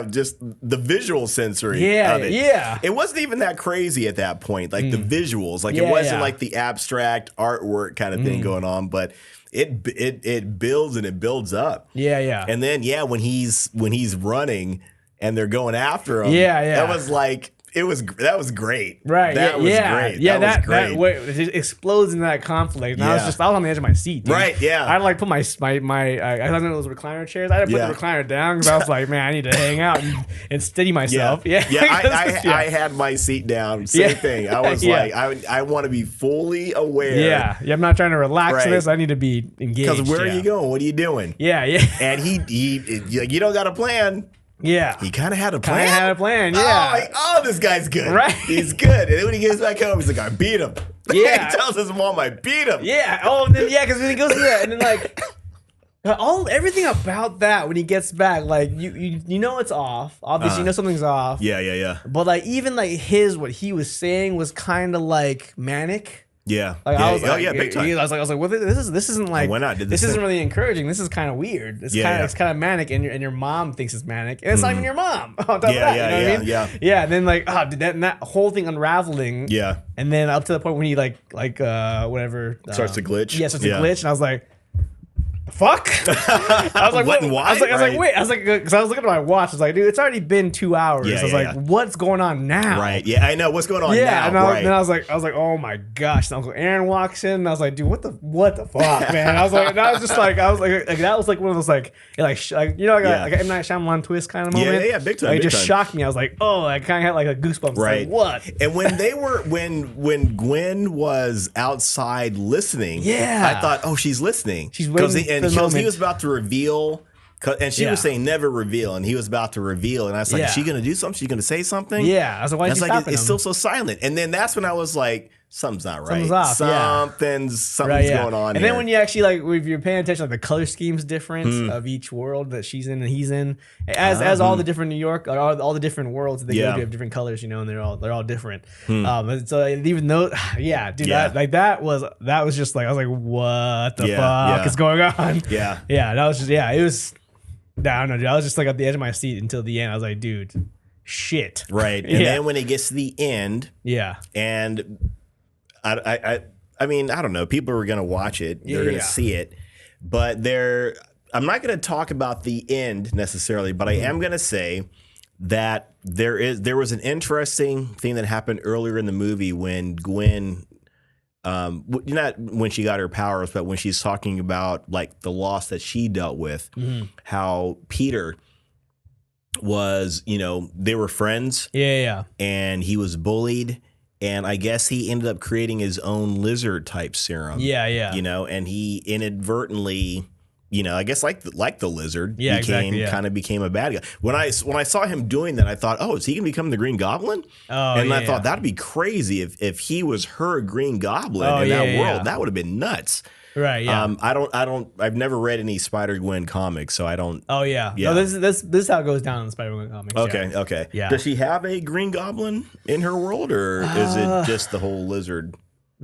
just the visual sensory of it. Yeah. It wasn't even that crazy at that point. Like the visuals, like it wasn't like the abstract artwork kind of thing going on, but it builds and it builds up. Yeah. And then when he's running and they're going after him. That was like, that was great. Right. That was great. Yeah. That was great. That way, it just explodes into that conflict. And I was on the edge of my seat. Dude. Right. Yeah. I had to like put my I don't know those recliner chairs. I had to put the recliner down because I was like, man, I need to hang out and steady myself. Yeah. I had my seat down. Same thing. I was like, I want to be fully aware. Yeah. I'm not trying to relax this. I need to be engaged. Because where are you going? What are you doing? Yeah. And you don't got a plan. Yeah. He kind of had a plan. Yeah. This guy's good. Right. He's good. And then when he gets back home, he's like, I beat him. Yeah. He tells his mom, I beat him. Yeah. Oh, and then, because when he goes to that, and then like everything about that when he gets back, like you know it's off. Obviously, you know something's off. Yeah. But like even like what he was saying was kind of like manic. Yeah. Like I was big time. I was like, well, this isn't like why not? This isn't really encouraging. This is kind of weird. It's kind of manic, and your mom thinks it's manic, and it's not even your mom. On top of that, you know what I mean? Yeah. And then like, did that whole thing unraveling? Yeah. And then up to the point when he whatever starts to glitch. Yeah, starts to glitch, and I was like, fuck. I was like, what? Why? I was like, wait. I was like, because I was looking at my watch. I was like, dude, it's already been 2 hours. I was like, what's going on now? Right. Yeah, I know what's going on now. And I was like, oh my gosh. And Uncle Aaron walks in, and I was like, dude, what the fuck, man? I was like, that was like one of those like M. Night Shyamalan twist kind of moment. Yeah, big time. Like, it just shocked me. I was like, oh, I kind of had like a goosebumps. Right. Like, what? And when Gwen was outside listening, I thought, oh, she's listening. She's waiting. He was about to reveal, and she was saying never reveal, and he was about to reveal, and I was like, is she going to do something? She's going to say something? Yeah. I was like, why is she stopping him? It's still so silent. And then that's when I was like, something's not right. Something's off. Something's going on. And then when you actually if you're paying attention, like the color scheme's different of each world that she's in and he's in, as all the different New York, all the different worlds that they go to have different colors, and they're all different. So even though, that was just like, I was like, what the fuck is going on? Yeah. That was just it was. I don't know, dude. I was just like at the edge of my seat until the end. I was like, dude, shit. Right. And then when it gets to the end, and I mean, I don't know. People are going to watch it. They're going to see it. But I'm not going to talk about the end necessarily, but I am going to say that there was an interesting thing that happened earlier in the movie when Gwen, not when she got her powers, but when she's talking about like the loss that she dealt with, how Peter was, they were friends. Yeah. And he was bullied. And I guess he ended up creating his own lizard type serum. Yeah. And he inadvertently, I guess like the lizard, became a bad guy. When I saw him doing that, I thought, oh, is he gonna become the Green Goblin? I thought that'd be crazy if he was her Green Goblin in that world. That would have been nuts. Right. Yeah. I've never read any Spider-Gwen comics, so I don't. Oh yeah. No, this is how it goes down in the Spider-Gwen comics. Okay. Yeah. Does she have a Green Goblin in her world, or is it just the whole lizard?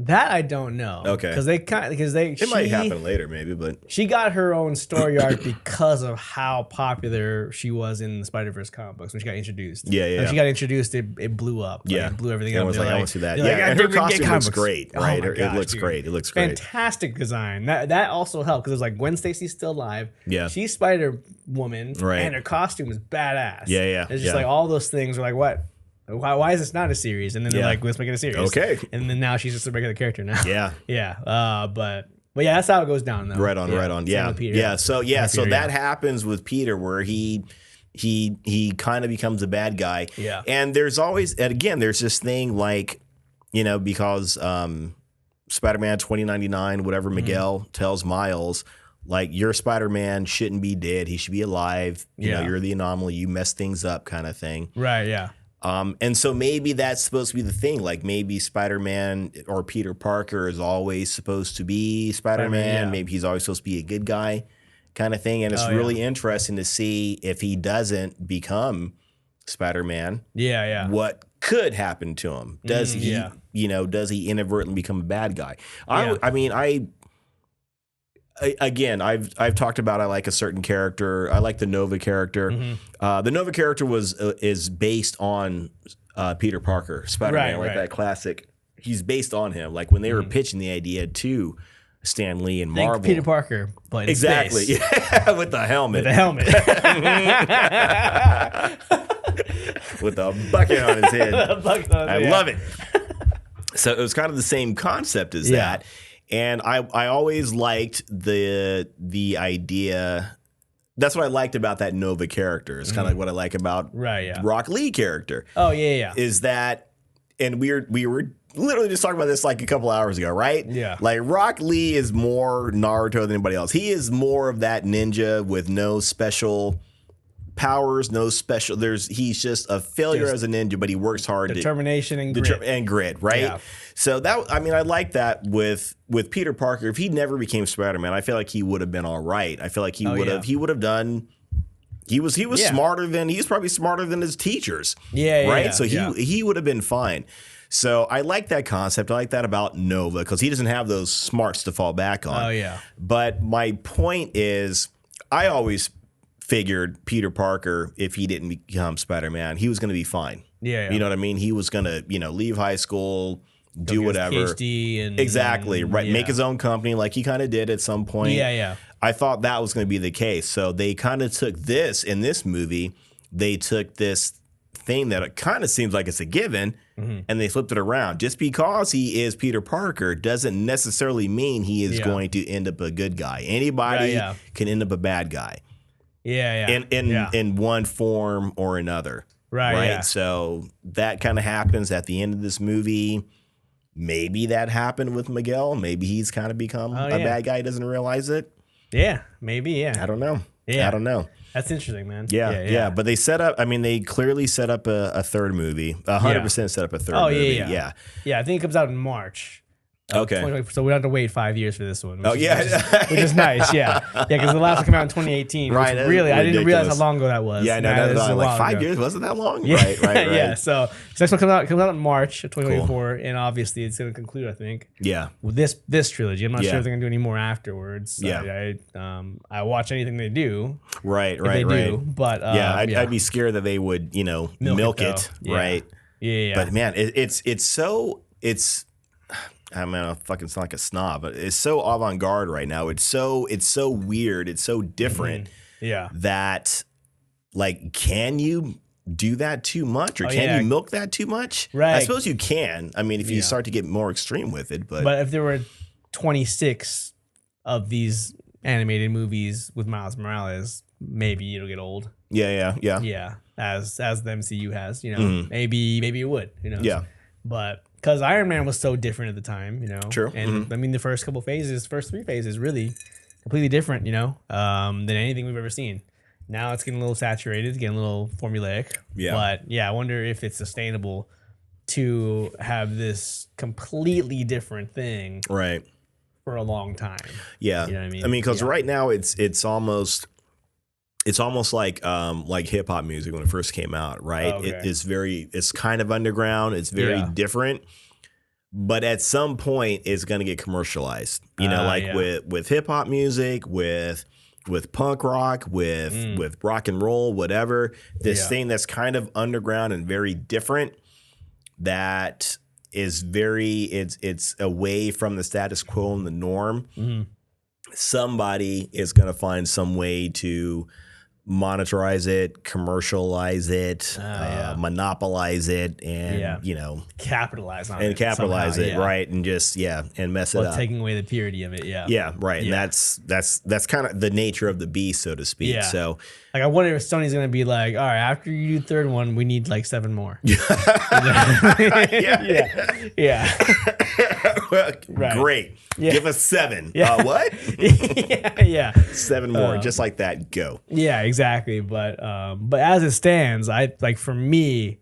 That I don't know. Okay. It might happen later, maybe, but she got her own story arc because of how popular she was in the Spider-Verse comic books when she got introduced. Yeah. When she got introduced, it blew up. It blew everything up. I want to see that. And her costume looks great, right? It looks great. It looks great. Fantastic design. That also helped because it was like Gwen Stacy's still alive. Yeah. She's Spider-Woman, right? And her costume is badass. Yeah. It's just like all those things are like, what? Why is this not a series? And then they're like, let's make it a series. Okay. And then now she's just a regular character now. Yeah. But that's how it goes down though. Right on. Yeah. So that happens with Peter where he kind of becomes a bad guy. Yeah. And there's this thing like, because Spider-Man 2099, whatever Miguel tells Miles, like, your Spider-Man shouldn't be dead. He should be alive. You're the anomaly. You mess things up kind of thing. Right, yeah. And so maybe that's supposed to be the thing. Like maybe Spider-Man or Peter Parker is always supposed to be Spider-Man. Yeah. Maybe he's always supposed to be a good guy kind of thing. And it's really interesting to see if he doesn't become Spider-Man. Yeah. What could happen to him? Does he, does he inadvertently become a bad guy? I've talked about I like a certain character. I like the Nova character. The Nova character is based on Peter Parker, Spider-Man, that classic. He's based on him. Like when they were pitching the idea to Stan Lee and Marvel, Peter Parker, but exactly, space. Yeah, with the helmet. with a bucket on his head. I love it. So it was kind of the same concept as that. And I always liked the idea. That's what I liked about that Nova character. It's kind of like what I like about Rock Lee character. Oh, yeah. Is that, and we were literally just talking about this like a couple hours ago, right? Yeah. Like Rock Lee is more Naruto than anybody else. He is more of that ninja with no special powers, no special. He's just a failure as a ninja, but he works hard. Determination and grit. Right? Yeah. So that, I mean, I like that with Peter Parker. If he never became Spider-Man, I feel like he would have been all right. I feel like he would have done. He was smarter than, he's probably smarter than his teachers. Right? Yeah, so he would have been fine. So I like that concept. I like that about Nova because he doesn't have those smarts to fall back on. Oh, yeah. But my point is, I always figured Peter Parker, if he didn't become Spider-Man, he was going to be fine. Yeah. You know what I mean? He was going to, leave high school, do whatever. PhD and exactly. Right. Yeah. Make his own company like he kind of did at some point. Yeah. I thought that was going to be the case. So they kind of took this in this movie. They took this thing that it kind of seems like it's a given, and they flipped it around. Just because he is Peter Parker doesn't necessarily mean he is going to end up a good guy. Anybody can end up a bad guy. In one form or another. Right. Yeah. So that kind of happens at the end of this movie. Maybe that happened with Miguel. Maybe he's kind of become a bad guy. He doesn't realize it. Yeah. Maybe. Yeah. I don't know. I don't know. That's interesting, man. Yeah. But they set up, they clearly set up a third movie. 100% set up a third movie. Yeah. I think it comes out in March. Okay. So we don't have to wait 5 years for this one. Which is nice. Yeah. Because the last one came out in 2018. Right. Really, I didn't realize how long ago that was. Yeah, I know. That was like 5 years. Wasn't that long? Yeah. Right. Yeah. So next one comes out in March of 2024, and obviously it's going to conclude, I think. Yeah. With this trilogy. I'm not sure if they're going to do any more afterwards. Yeah. I watch anything they do. Right. Do, but I'd be scared that they would, milk it. Right. Yeah. But man, it's I mean, I fucking sound like a snob, but it's so avant-garde right now. It's so weird. It's so different. That, like, can you do that too much, or can you milk that too much? Right. I suppose you can. I mean, if you start to get more extreme with it, but if there were 26 of these animated movies with Miles Morales, maybe it'll get old. Yeah. As the MCU has, maybe it would, Yeah. But because Iron Man was so different at the time, True. And I mean, the first three phases, really completely different, than anything we've ever seen. Now it's getting a little saturated, getting a little formulaic. Yeah. But I wonder if it's sustainable to have this completely different thing, right, for a long time. Yeah. You know what I mean? I mean, because right now it's almost like hip hop music when it first came out, right? Okay. It's kind of underground. It's very different, but at some point it's going to get commercialized. With hip hop music, with punk rock, with rock and roll, whatever. This thing that's kind of underground and very different. That is it's away from the status quo and the norm. Mm-hmm. Somebody is going to find some way to monetize it, commercialize it, monopolize it, and capitalize on it. And capitalize somehow, it, right? And just and mess it up. Taking away the purity of it, Yeah, right. And that's kind of the nature of the beast, so to speak. Yeah. So I wonder if Sony's gonna be like, all right, after you do the third one, we need like 7 more. Yeah. Right. Great. Yeah. Give us 7. Yeah. What? 7 more, just like that. Go. Yeah, exactly. But as it stands, for me,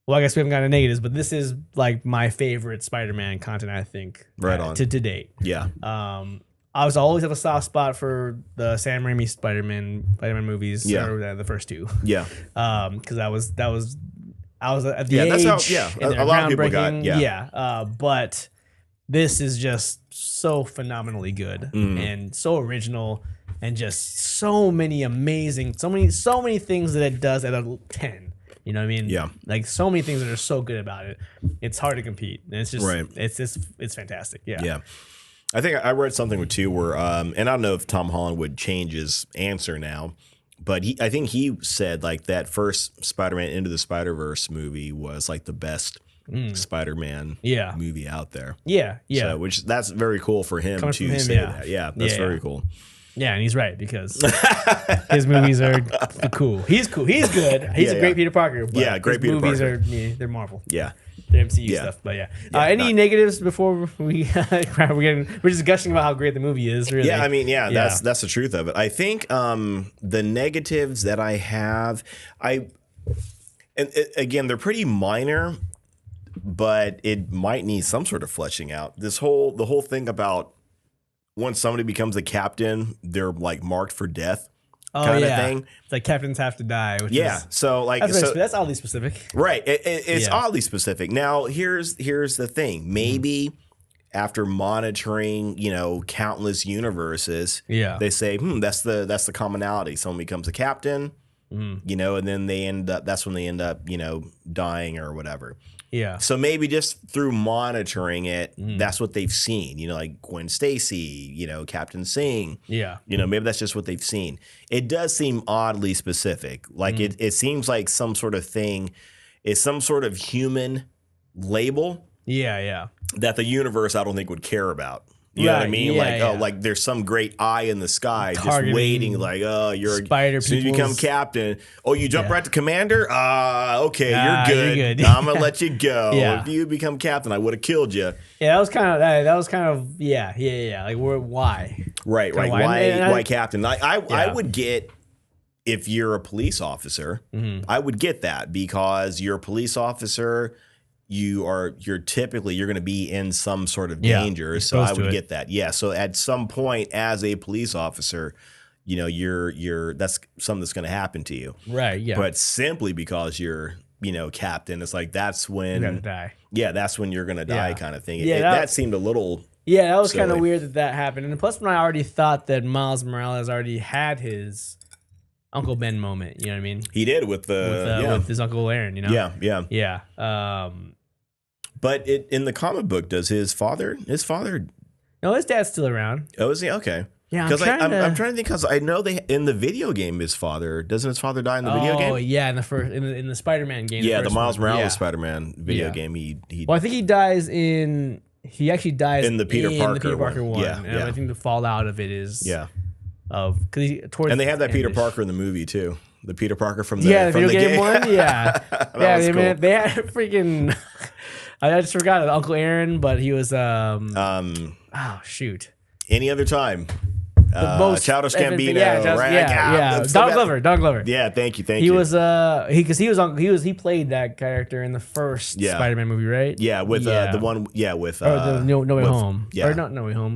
well, I guess we haven't got any negatives, but this is like my favorite Spider-Man content, I think, right on to date. Yeah. I was always have a soft spot for the Sam Raimi Spider-Man movies, or the first 2. Yeah. Because I was at the age. That's how. A lot of people got. Yeah. But this is just so phenomenally good and so original, and just so many amazing, so many things that it does at a 10. You know what I mean? Yeah. Like so many things that are so good about it. It's hard to compete. And it's just right. It's fantastic. Yeah. Yeah. I think I read something too where and I don't know if Tom Holland would change his answer now, But I think he said like that first Spider-Man Into the Spider-Verse movie was like the best Spider-Man movie out there. Yeah, yeah. So, that's very cool for him to say that. Yeah, that's very cool. Yeah, and he's right because his movies are cool. He's cool. He's good. He's a great Peter Parker. But great Peter movies Parker. they're Marvel. Yeah. The MCU stuff. But any negatives before we're just gushing about how great the movie is, really. Yeah, I mean, that's the truth of it. I think the negatives that I have, again, they're pretty minor, but it might need some sort of fleshing out. The whole thing about once somebody becomes a captain, they're like marked for death. Kind of thing. It's like captains have to die. Which so like that's oddly specific, right? It's oddly specific. Now here's the thing. Maybe after monitoring, countless universes, they say, that's the commonality. Someone becomes a captain, and then that's when they end up, dying or whatever. Yeah. So maybe just through monitoring it, that's what they've seen. Like Gwen Stacy, Captain Singh. Yeah. Maybe that's just what they've seen. It does seem oddly specific. Like it seems like some sort of thing is some sort of human label. Yeah, yeah. That the universe I don't think would care about. You know what I mean? Like there's some great eye in the sky just waiting. Like, you're spider. As soon as you become captain, you jump right to commander. Okay, you're good. I'm gonna let you go. If you become captain, I would have killed you. Yeah, that was kind of yeah. Like, why? Right. Why captain? I would get if you're a police officer. I would get that because you're a police officer. You're typically going to be in some sort of danger, so I would get that. Yeah, so at some point as a police officer, you're that's something that's going to happen to you. Right, yeah. But simply because you're, captain, it's like that's when you're going to die. Yeah, that's when you're going to die kind of thing. Yeah, that seemed a little that was kind of weird that happened. And plus when I already thought that Miles Morales already had his Uncle Ben moment, you know what I mean? He did with his Uncle Aaron, Yeah. But in the comic book, does his father? No, his dad's still around. Oh, is he? Okay. Yeah, because I'm trying to think because I know in the video game doesn't his father die in the video game? Oh yeah, in the Spider-Man game. Yeah, the Miles Morales Spider-Man video game. I think he dies in. He actually dies in the Peter Parker one. Yeah. I think the fallout of it is and they have that Peter Parker in the movie too. The Peter Parker from the video game game one. Yeah, was cool. They had freaking. I just forgot Uncle Aaron, but he was oh shoot. Any other time. Childish Gambino, right? Donald Glover. Yeah, thank you. He was he played that character in the first Spider-Man movie, right? Yeah, with the one with No Way Home. Yeah. Or not No Way Home.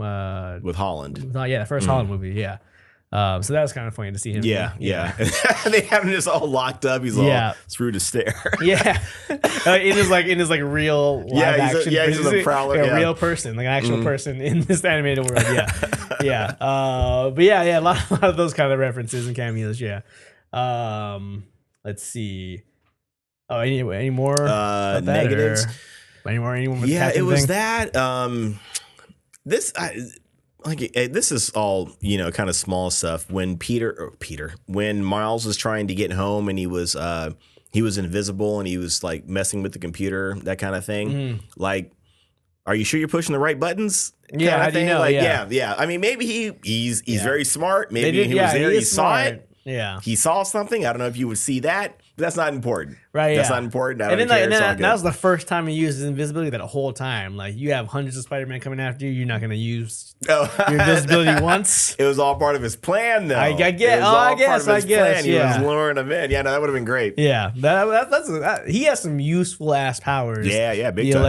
With Holland. The first Holland movie. Yeah. So that was kind of funny to see him. Yeah. They have him just all locked up. He's all through the stair. Yeah, in his real live action. He's a prowler. A real person, like an actual person in this animated world. Yeah. But a lot of those kind of references and cameos. Yeah. Let's see. Oh, any more negatives? Anyone with it was thing? that. This is all kind of small stuff. When when Miles was trying to get home and he was invisible and he was like messing with the computer, that kind of thing. Like, are you sure you're pushing the right buttons? Yeah, how do you know? Yeah. I mean, maybe he's very smart. Maybe he was there. He saw it. Yeah, he saw something. I don't know if you would see that. But that's not important. Right. That's not important. And then that was the first time he used his invisibility that whole time. Like, you have hundreds of Spider-Man coming after you. You're not going to use your invisibility once. It was all part of his plan, though. I guess. He was luring him in. Yeah, no, that would have been great. Yeah. He has some useful ass powers. Yeah, big time.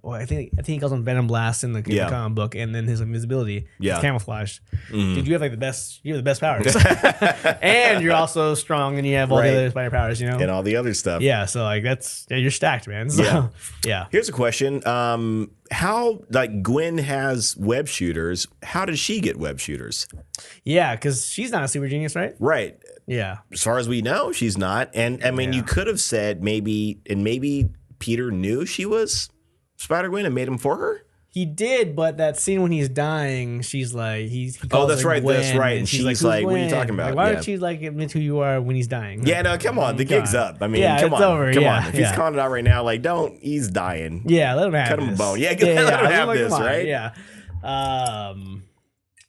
Like I think he calls him Venom Blast in the comic book, and then his invisibility, his camouflage. Dude, you have like the best powers. And you're also strong, and you have all the other spider powers, and all the other stuff. Yeah, so like you're stacked, man. So, yeah. Here's a question: how Gwen has web shooters? How does she get web shooters? Yeah, because she's not a super genius, right? Right. Yeah. As far as we know, she's not. And I mean, you could have said maybe Peter knew she was Spider-Gwen and made him for her. He did, but that scene when he's dying, she's like, he calls that's her right, Gwen, that's right. and she's like, what are you talking about? Like, why don't you like admit who you are when he's dying? Yeah, no, come on. The gig's up. I mean, come it's on. over. Come yeah, on. If he's calling it out right now, like, he's dying. Yeah, let him have Cut this. him a bone. Yeah, let him have like, this, right? Yeah.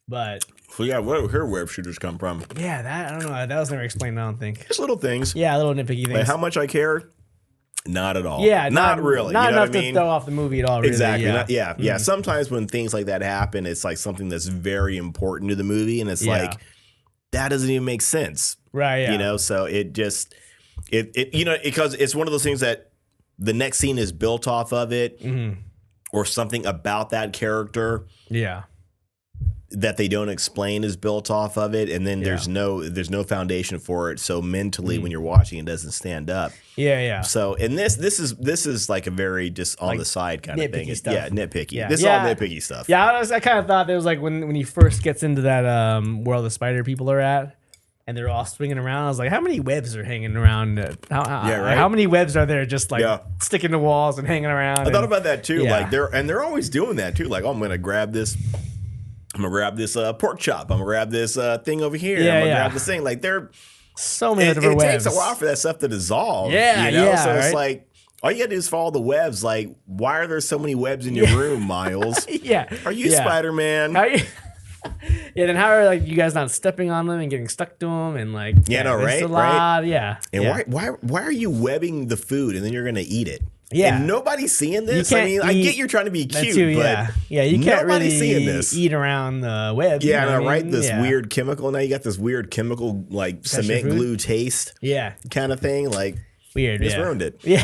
But so yeah, where her web shooters come from? Yeah, that I don't know. That was never explained. I don't think. Just little things. Yeah, little nitpicky things. Like how much I care. Not at all. Yeah, not really. Not you know enough what I mean? to throw off the movie at all. Really. Exactly. Yeah. Sometimes when things like that happen, it's like something that's very important to the movie, and it's like that doesn't even make sense, right? Yeah. You know, so it just because it's one of those things that the next scene is built off of it, or something about that character. Yeah. That they don't explain is built off of it, and then there's no foundation for it. So mentally, when you're watching, it doesn't stand up. Yeah. So and this is like a very just on the side kind of thing. Stuff. Yeah, nitpicky. Yeah. This is all nitpicky stuff. Yeah, I kind of thought there was like when he first gets into that world the spider people are at, and they're all swinging around. I was like, how many webs are hanging around? How many webs are there just like sticking to walls and hanging around? I thought about that too. Yeah. Like they're always doing that too. Like, oh, I'm gonna grab this pork chop. I'm gonna grab this thing over here. I'm gonna grab this thing. Like they're so many different webs. It takes a while for that stuff to dissolve. Yeah, you know? yeah. So it's like all you gotta do is follow the webs. Like, why are there so many webs in your room, Miles? Are you Spider-Man? Then how are like you guys not stepping on them and getting stuck to them and like right? Yeah. And why are you webbing the food and then you're gonna eat it? Yeah. And nobody's seeing this. I mean, I get you're trying to be cute, but you can't really seeing this. eat around the web. Yeah, you know right? This weird chemical. Now you got this weird chemical, like cement glue taste. Yeah. Kind of thing. Like weird. Just ruined it. Yeah.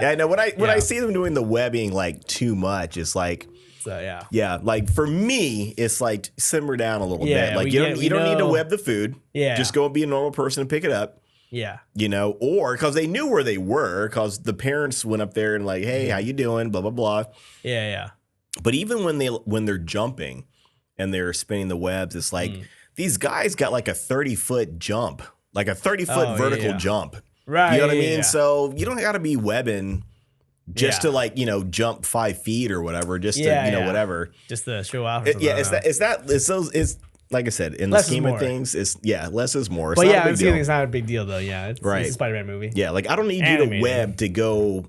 I know when I see them doing the webbing like too much, it's like like for me, it's like simmer down a little bit. Like you don't need to web the food. Yeah. Just go and be a normal person and pick it up. Yeah. You know, or because they knew where they were, because the parents went up there and like, hey, how you doing? Blah, blah, blah. Yeah. But even when they're jumping and they're spinning the webs, it's like these guys got like a 30-foot jump, like a 30-foot vertical jump. Right. You know what I mean? Yeah. So you don't got to be webbing just to like, jump 5 feet or whatever, just to, whatever. Just to show off. It's like I said, in the scheme of things, it's less is more. It's but not a big deal. It's not a big deal though. Yeah, it's a Spider-Man movie. Yeah, like I don't need you to web to go,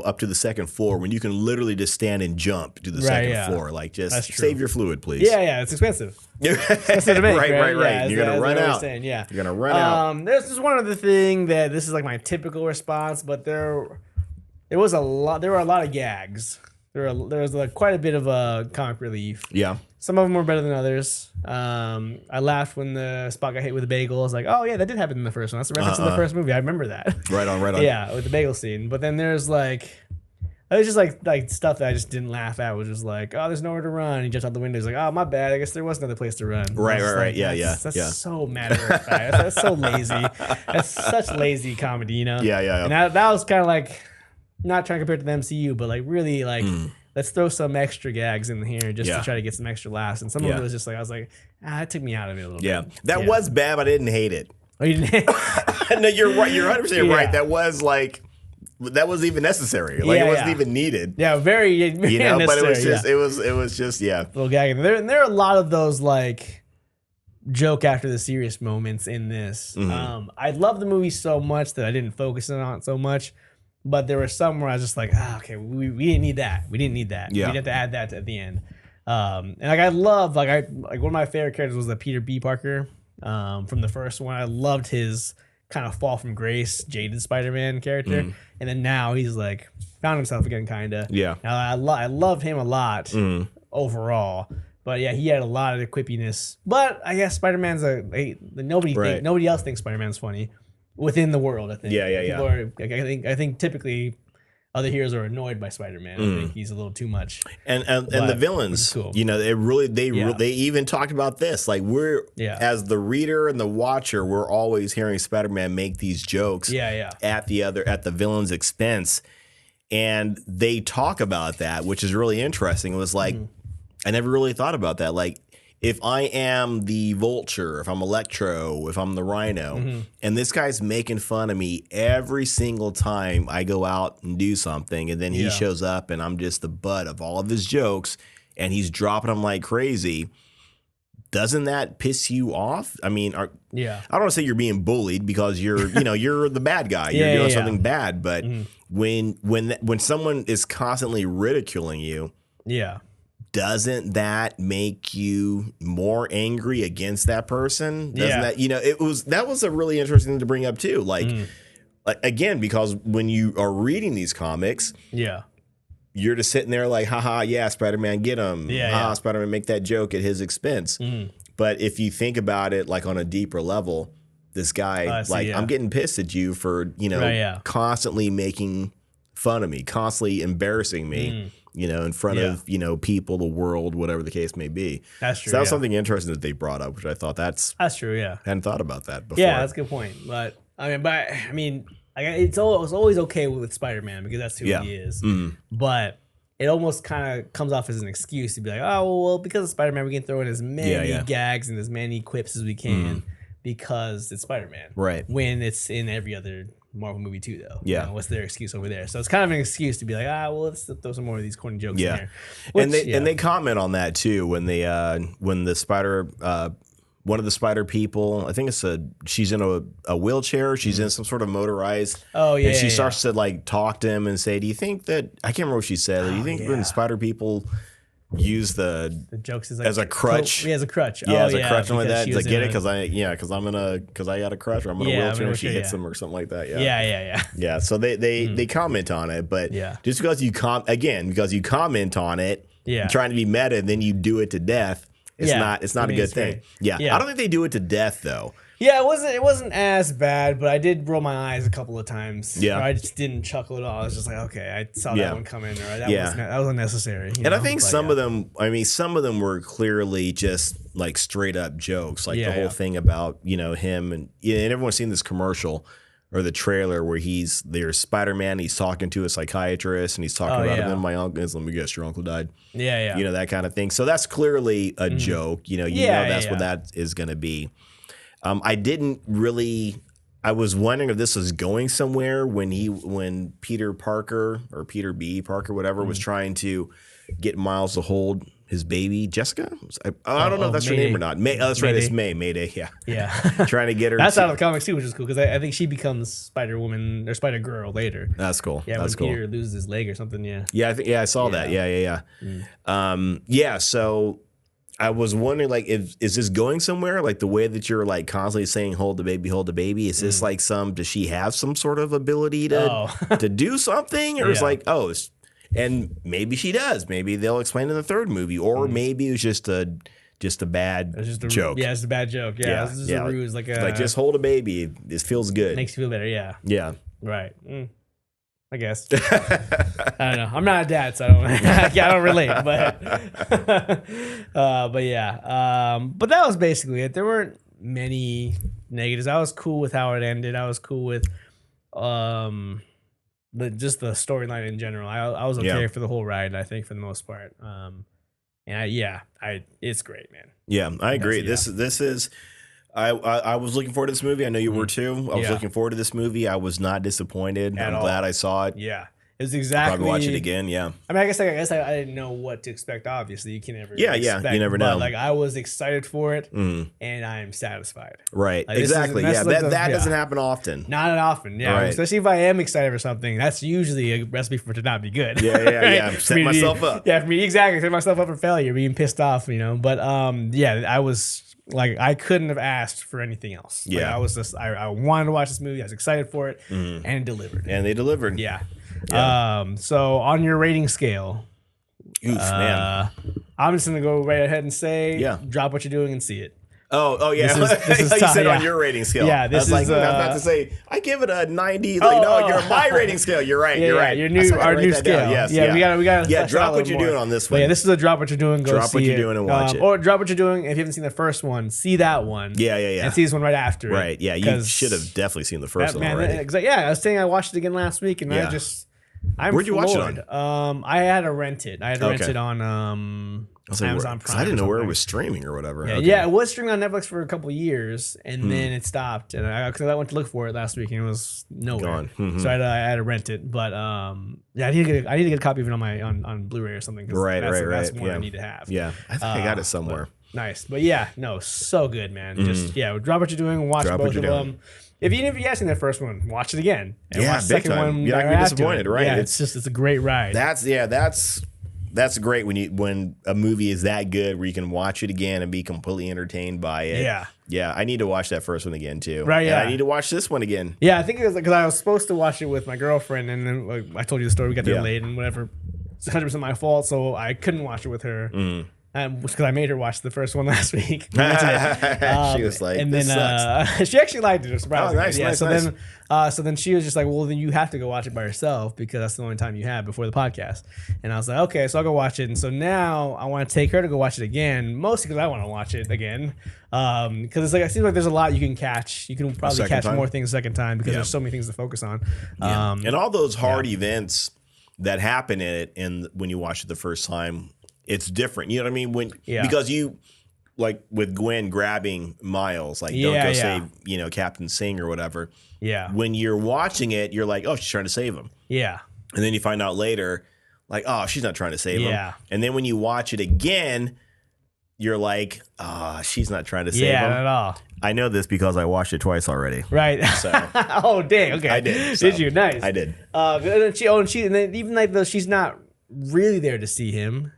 up to the second floor when you can literally just stand and jump to the second floor. Like just save your fluid, please. Yeah, it's expensive. Expensive to make, right. Yeah, you're gonna run out. You're gonna run out. There's just one other thing that this is like my typical response, but there were a lot of gags. There was like quite a bit of comic relief. Yeah. Some of them were better than others. I laughed when the Spot got hit with a bagel. I was like, oh, yeah, that did happen in the first one. That's a reference to the first movie. I remember that. Right on. Yeah, with the bagel scene. But then there's like, it was just like stuff that I just didn't laugh at. It was just like, oh, there's nowhere to run. He jumped out the window. He's like, oh, my bad. I guess there was another place to run. Right. That's so matter of fact. That's so lazy. That's such lazy comedy, Yeah. And that was kind of like, not trying to compare it to the MCU, but like really like, let's throw some extra gags in here just to try to get some extra laughs. And some of it was just like, I was like, it took me out of it a little bit. Yeah. That was bad, but I didn't hate it. Oh, you didn't? No, you're right. You're 100% right. That was even necessary. Like it wasn't even needed. Yeah, very but it was just little gag. And there are a lot of those like joke after the serious moments in this. I love the movie so much that I didn't focus on it so much. But there were some where I was just like, okay, we didn't need that. We didn't need that. Yeah. We didn't have to add that at the end. And like I love one of my favorite characters was the Peter B. Parker from the first one. I loved his kind of fall from grace, jaded Spider-Man character. And then now he's like found himself again, kind of. Yeah. I loved him a lot overall. But yeah, he had a lot of quippiness. But I guess Spider-Man's nobody else thinks Spider-Man's funny. Within the world, I think. I think typically other heroes are annoyed by Spider-Man. I think he's a little too much. And the villains, cool. They even talked about this. Like as the reader and the watcher, we're always hearing Spider-Man make these jokes at the villain's expense. And they talk about that, which is really interesting. It was like I never really thought about that. Like if I am the Vulture, if I'm Electro, if I'm the Rhino, and this guy's making fun of me every single time I go out and do something, and then he shows up and I'm just the butt of all of his jokes, and he's dropping them like crazy, doesn't that piss you off? I mean, I don't want to say you're being bullied because you're you're the bad guy. You're doing something bad, but when someone is constantly ridiculing you, doesn't that make you more angry against that person? Doesn't that that was a really interesting thing to bring up too. Like again, because when you are reading these comics, you're just sitting there like, haha, yeah, Spider-Man, get him. Spider-Man, make that joke at his expense. But if you think about it like on a deeper level, this guy, I'm getting pissed at you for, constantly making fun of me, constantly embarrassing me, in front of, people, the world, whatever the case may be. That's true. So that was something interesting that they brought up, which I thought that's true. Yeah. Hadn't thought about that before. Yeah, that's a good point. But I mean, it's always okay with Spider-Man because that's who he is. But it almost kind of comes off as an excuse to be like, oh, well, because of Spider-Man, we can throw in as many gags and as many quips as we can because it's Spider-Man. Right. When it's in every other Marvel movie too, though. Yeah. What's their excuse over there? So it's kind of an excuse to be like, well, let's throw some more of these corny jokes in here. Which, and they comment on that too when the Spider one of the Spider people, I think she's in a wheelchair. She's in some sort of motorized. And she starts to like talk to him and say, do you think that, I can't remember what she said. Do you think when Spider people use the jokes as a crutch? As a crutch. Yeah, as a crutch like that. Like, get it? Because I got a crutch or I'm in a wheelchair and she hits him or something like that. Yeah. So they comment on it, but just because you comment on it, trying to be meta, and then you do it to death. It's not a good thing. Yeah. I don't think they do it to death though. Yeah, it wasn't as bad, but I did roll my eyes a couple of times. Yeah. I just didn't chuckle at all. I was just like, okay, I saw that one coming, or that was unnecessary. And I think some of them were clearly just like straight up jokes. Like the whole thing about, him and everyone's seen this commercial or the trailer where there's Spider-Man, he's talking to a psychiatrist and he's talking about him and my uncle. Let me guess, your uncle died. Yeah. That kind of thing. So that's clearly a joke. That's what that is going to be. I was wondering if this was going somewhere when Peter Parker or Peter B. Parker, whatever, was trying to get Miles to hold his baby, Jessica? I don't know if that's her name or not. That's right, it's Mayday, yeah. Trying to get her. That's out of the comics too, which is cool, because I think she becomes Spider-Woman or Spider-Girl later. That's cool. Yeah, when Peter loses his leg or something, I saw that. Yeah. So I was wondering, like, is this going somewhere? Like, the way that you're, like, constantly saying, hold the baby, is this, like, does she have some sort of ability to do something? Or it's like, and maybe she does. Maybe they'll explain in the third movie. Or maybe it was just a bad joke. Yeah, it's a bad joke. Yeah, it's just a ruse. Like just hold a baby. This feels good. Makes you feel better, Yeah. Right. I guess. I don't know. I'm not a dad, so I don't relate. But yeah. But that was basically it. There weren't many negatives. I was cool with how it ended. I was cool with just the storyline in general. I was okay for the whole ride, I think, for the most part. It's great, man. Yeah, I agree. This is. I was looking forward to this movie. I know you were too. I was looking forward to this movie. I was not disappointed. I'm glad I saw it. Yeah. It's exactly. Probably watch it again. Yeah. I mean, I guess I didn't know what to expect. Obviously, you can never. Yeah. You never know. But, like, I was excited for it, and I am satisfied. Right. Like, exactly. That doesn't happen often. Not often. Yeah. Right. Especially if I am excited for something, that's usually a recipe for it to not be good. Yeah. Set myself up. Yeah. For me, exactly. Set myself up for failure, being pissed off. But I was. Like, I couldn't have asked for anything else. Yeah. Like, I was just, I wanted to watch this movie. I was excited for it, and it delivered. And they delivered. Yeah. So on your rating scale, man, I'm just going to go right ahead and say, drop what you're doing and see it. Oh yeah. This is you said on your rating scale. Yeah, this is like, I was about to say, I give it a 90. Like, no, you're my rating scale. You're right. You're right. Our new scale. Yes. Yeah, we got. Yeah, drop what you're doing on this one. Yeah, this is a drop what you're doing. Go drop what you're doing and watch it. Or drop what you're doing if you haven't seen the first one. See that one. Yeah. And see this one right after. Right. Yeah, you should have definitely seen the first one already. I was saying I watched it again last week, and I'm Where'd you watch it on? I had to rent it. I had to rent it on was like, Amazon Prime. I didn't know where it was streaming or whatever. Yeah, okay. yeah, it was streaming on Netflix for a couple of years, and then it stopped. And because I went to look for it last week, and it was nowhere. Gone. So I had to rent it. But yeah, I need to get a copy of it on Blu-ray or something. Right. That's one I need to have. Yeah, I think I got it somewhere. Nice, but yeah, no, so good, man. Just drop what you're doing, watch both of them. Even if you haven't seen the first one, watch it again. And watch the second one. You're not gonna be disappointed, right? Yeah, it's a great ride. That's great when a movie is that good where you can watch it again and be completely entertained by it. Yeah. I need to watch that first one again too. Right. Yeah. And I need to watch this one again. Yeah, I think it was because I was supposed to watch it with my girlfriend, and then I told you the story. We got there late and whatever. It's 100% my fault, so I couldn't watch it with her. Because I made her watch the first one last week. She was like, and this then sucks. she actually liked it. Surprisingly. Nice. So then she was just like, well, then you have to go watch it by yourself because that's the only time you have before the podcast. And I was like, okay, so I'll go watch it. And so now I want to take her to go watch it again, mostly because I want to watch it again. Because it's like it seems like there's a lot you can catch. You can probably catch more things the second time because there's so many things to focus on. And all those hard events that happen in it, and when you watch it the first time, it's different. You know what I mean? Because you, like with Gwen grabbing Miles, like don't go save, Captain Singh or whatever. Yeah. When you're watching it, you're like, oh, she's trying to save him. Yeah. And then you find out later, like, oh, she's not trying to save him. And then when you watch it again, you're like, she's not trying to save him. Yeah, not at all. I know this because I watched it twice already. Right. So. Oh, dang. Okay. I did. Did you? Nice. I did. And then even like though she's not really there to see him.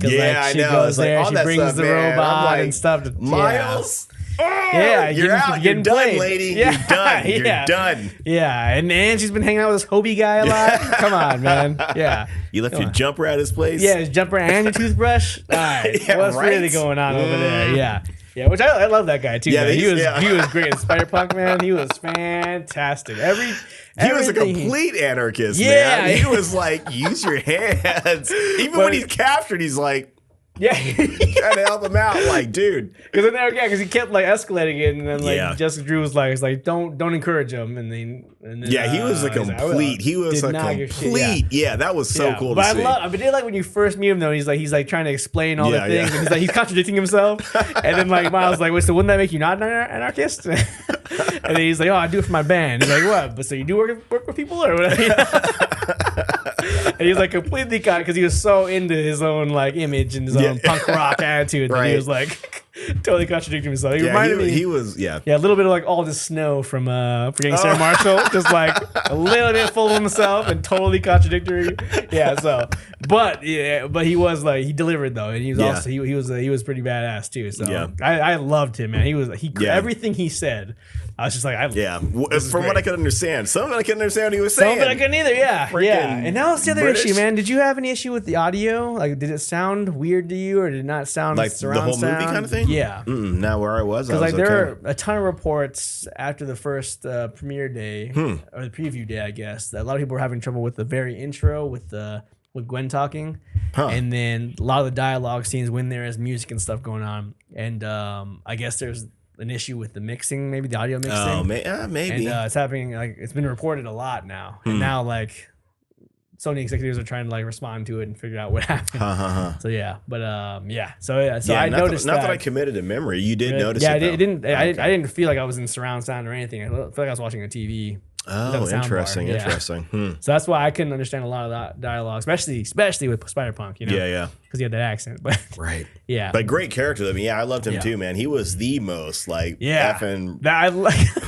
Yeah, she I know. goes there, she brings the robot and stuff. Miles? Yeah, you're out. You're done, lady. Yeah. You're done. You're done. Yeah, and she's been hanging out with this Hobie guy a lot. Come on, man. Yeah. You left your jumper at his place? Yeah, his jumper and your toothbrush. All right. What's really going on over there? Yeah. Yeah, which I love that guy too. Yeah, he was great in Spider-Punk, man. He was fantastic. He was a complete anarchist, man. He was like, use your hands. Even when he's captured, he's like, trying to help him out, like, dude. Because he kept like escalating it, and then Jessica Drew was like, don't encourage him, and then he was a complete. That was so cool to see. I did like when you first meet him though. He's like trying to explain all the things, and he's contradicting himself, and then like Miles was like, wait, so wouldn't that make you not an anarchist? And then he's like, oh, I do it for my band. He's like, what? But so you do work with people or whatever? And he's like completely caught because he was so into his own like image and his own punk rock attitude that he was like totally contradicting himself. He reminded me. A little bit of like All This Snow from Forgetting Sarah Marshall, just like a little bit full of himself and totally contradictory. Yeah. So, but he was like he delivered though, and he was also he was pretty badass too. So I loved him, man. Everything he said. I was just like, from what I could understand. Some of it I couldn't understand what he was saying. Some of it I couldn't either, yeah. And that was the other issue, man. Did you have any issue with the audio? Like, did it sound weird to you, or did it not sound like surround the whole movie kind of thing? Yeah. Now where I was like there are a ton of reports after the first premiere day, or the preview day, I guess, that a lot of people were having trouble with the very intro with Gwen talking, and then a lot of the dialogue scenes when there is music and stuff going on, and I guess there's an issue with the mixing, maybe the audio mixing. Oh, maybe. And it's happening, like, it's been reported a lot now. And now, like, Sony executives are trying to, like, respond to it and figure out what happened. So, yeah. But, So I noticed not that I committed to memory. You did notice it, I didn't feel like I was in surround sound or anything. I felt like I was watching a TV. Oh, interesting. So that's why I couldn't understand a lot of that dialogue, especially with Spider-Punk, Yeah. Because he had that accent. But right. Yeah. But great character. I mean, I loved him too, man. He was the most effing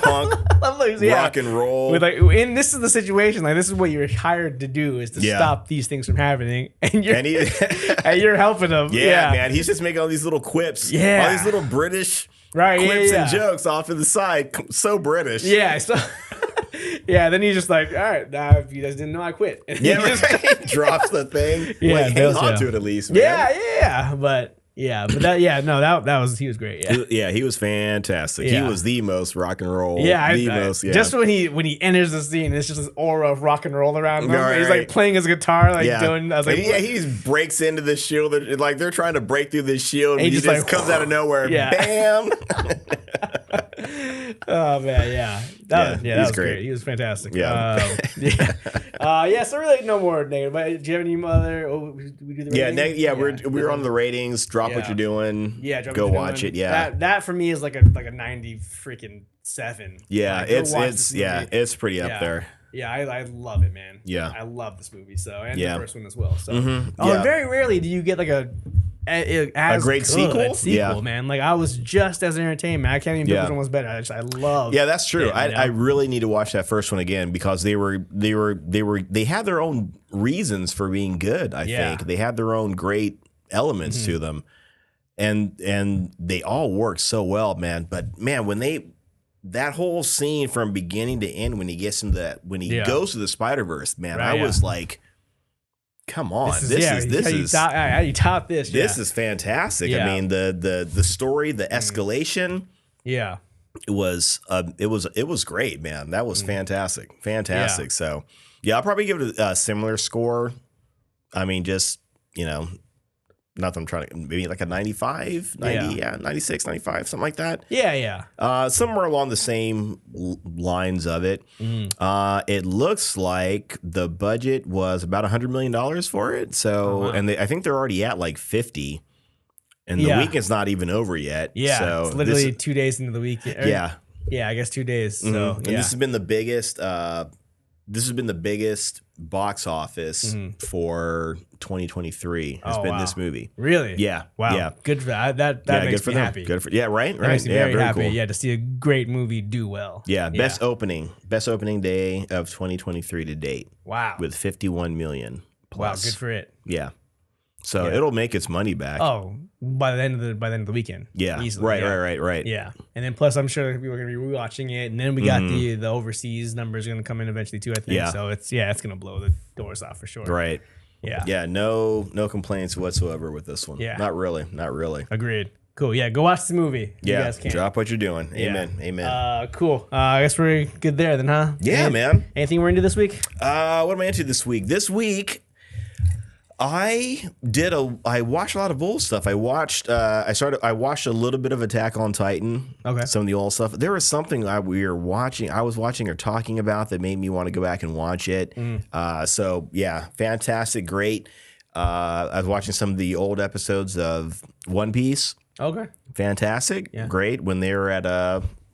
punk rock and roll. And this is the situation. Like, this is what you're hired to do, is to stop these things from happening. And you're helping him. Yeah, man. He's just making all these little quips. Yeah. All these little British quips and jokes off to the side. So British. Yeah. So then he's just like, all right, now if you guys didn't know, I quit. And he just drops the thing. Yeah, hang on to it at least, man. Yeah. But that was, he was great. Yeah. He was fantastic. Yeah. He was the most rock and roll. Just when he enters the scene, it's just this aura of rock and roll around him. Right. He's like playing his guitar, doing. I was like, he just breaks into the shield. Like they're trying to break through this shield, and he just comes out of nowhere. Yeah. Bam. Oh man, yeah, that was great. He was fantastic. So really no more negative. But do you have any other? We do the ratings? We're on the ratings. Drop what you're doing. Yeah, go watch it. Yeah, that for me is like a 90 freaking 7. Yeah, like, it's pretty up there. Yeah, I love it, man. Yeah, I love this movie. So and the first one as well. So and very rarely do you get like a great sequel, man. Like I was just as entertained, man. I can't even do which one was better. I love. Yeah, that's true. I really need to watch that first one again because they had their own reasons for being good. I think they had their own great elements to them, and they all work so well, man. But man, that whole scene from beginning to end when he gets into that goes to the Spiderverse, man, I was like, come on, this is how you top this. This is fantastic. I mean, the story, the escalation. Yeah, it was great, man. That was fantastic. Yeah. So yeah, I'll probably give it a similar score. I mean, just nothing. I'm trying to maybe like a 95, 90, 96, 95, something like that. Yeah. Somewhere along the same lines of it. It looks like the budget was about $100 million for it. So, and I think they're already at like 50, and the weekend's not even over yet. Yeah, so it's literally 2 days into the weekend. Yeah, I guess 2 days. So, and this has been the biggest. This has been the biggest box office for 2023. Has been this movie. Really? Yeah. Wow. Yeah. Good for that. That makes me happy. Good for right. That makes me very happy. Cool. Yeah, to see a great movie do well. Yeah. Best opening day of 2023 to date. Wow. With 51 million plus. Wow. Good for it. Yeah. So it'll make its money back. Oh, by the end of the weekend. Yeah. Easily. Right. Yeah. And then plus I'm sure people are gonna be rewatching it. And then we got the overseas numbers gonna come in eventually too, I think. Yeah. So it's gonna blow the doors off for sure. Right. Yeah. Yeah. No complaints whatsoever with this one. Yeah. Not really. Agreed. Cool. Yeah, go watch the movie. Yeah. You guys can. Drop what you're doing. Amen. Cool. I guess we're good there then, huh? Yeah, man. Anything we're into this week? What am I into this week? This week I watched a lot of old stuff. I watched a little bit of Attack on Titan. Okay. Some of the old stuff. There was something I was watching or talking about that made me want to go back and watch it. So yeah, fantastic, great. I was watching some of the old episodes of One Piece. Okay. Fantastic. Yeah. Great. When they were at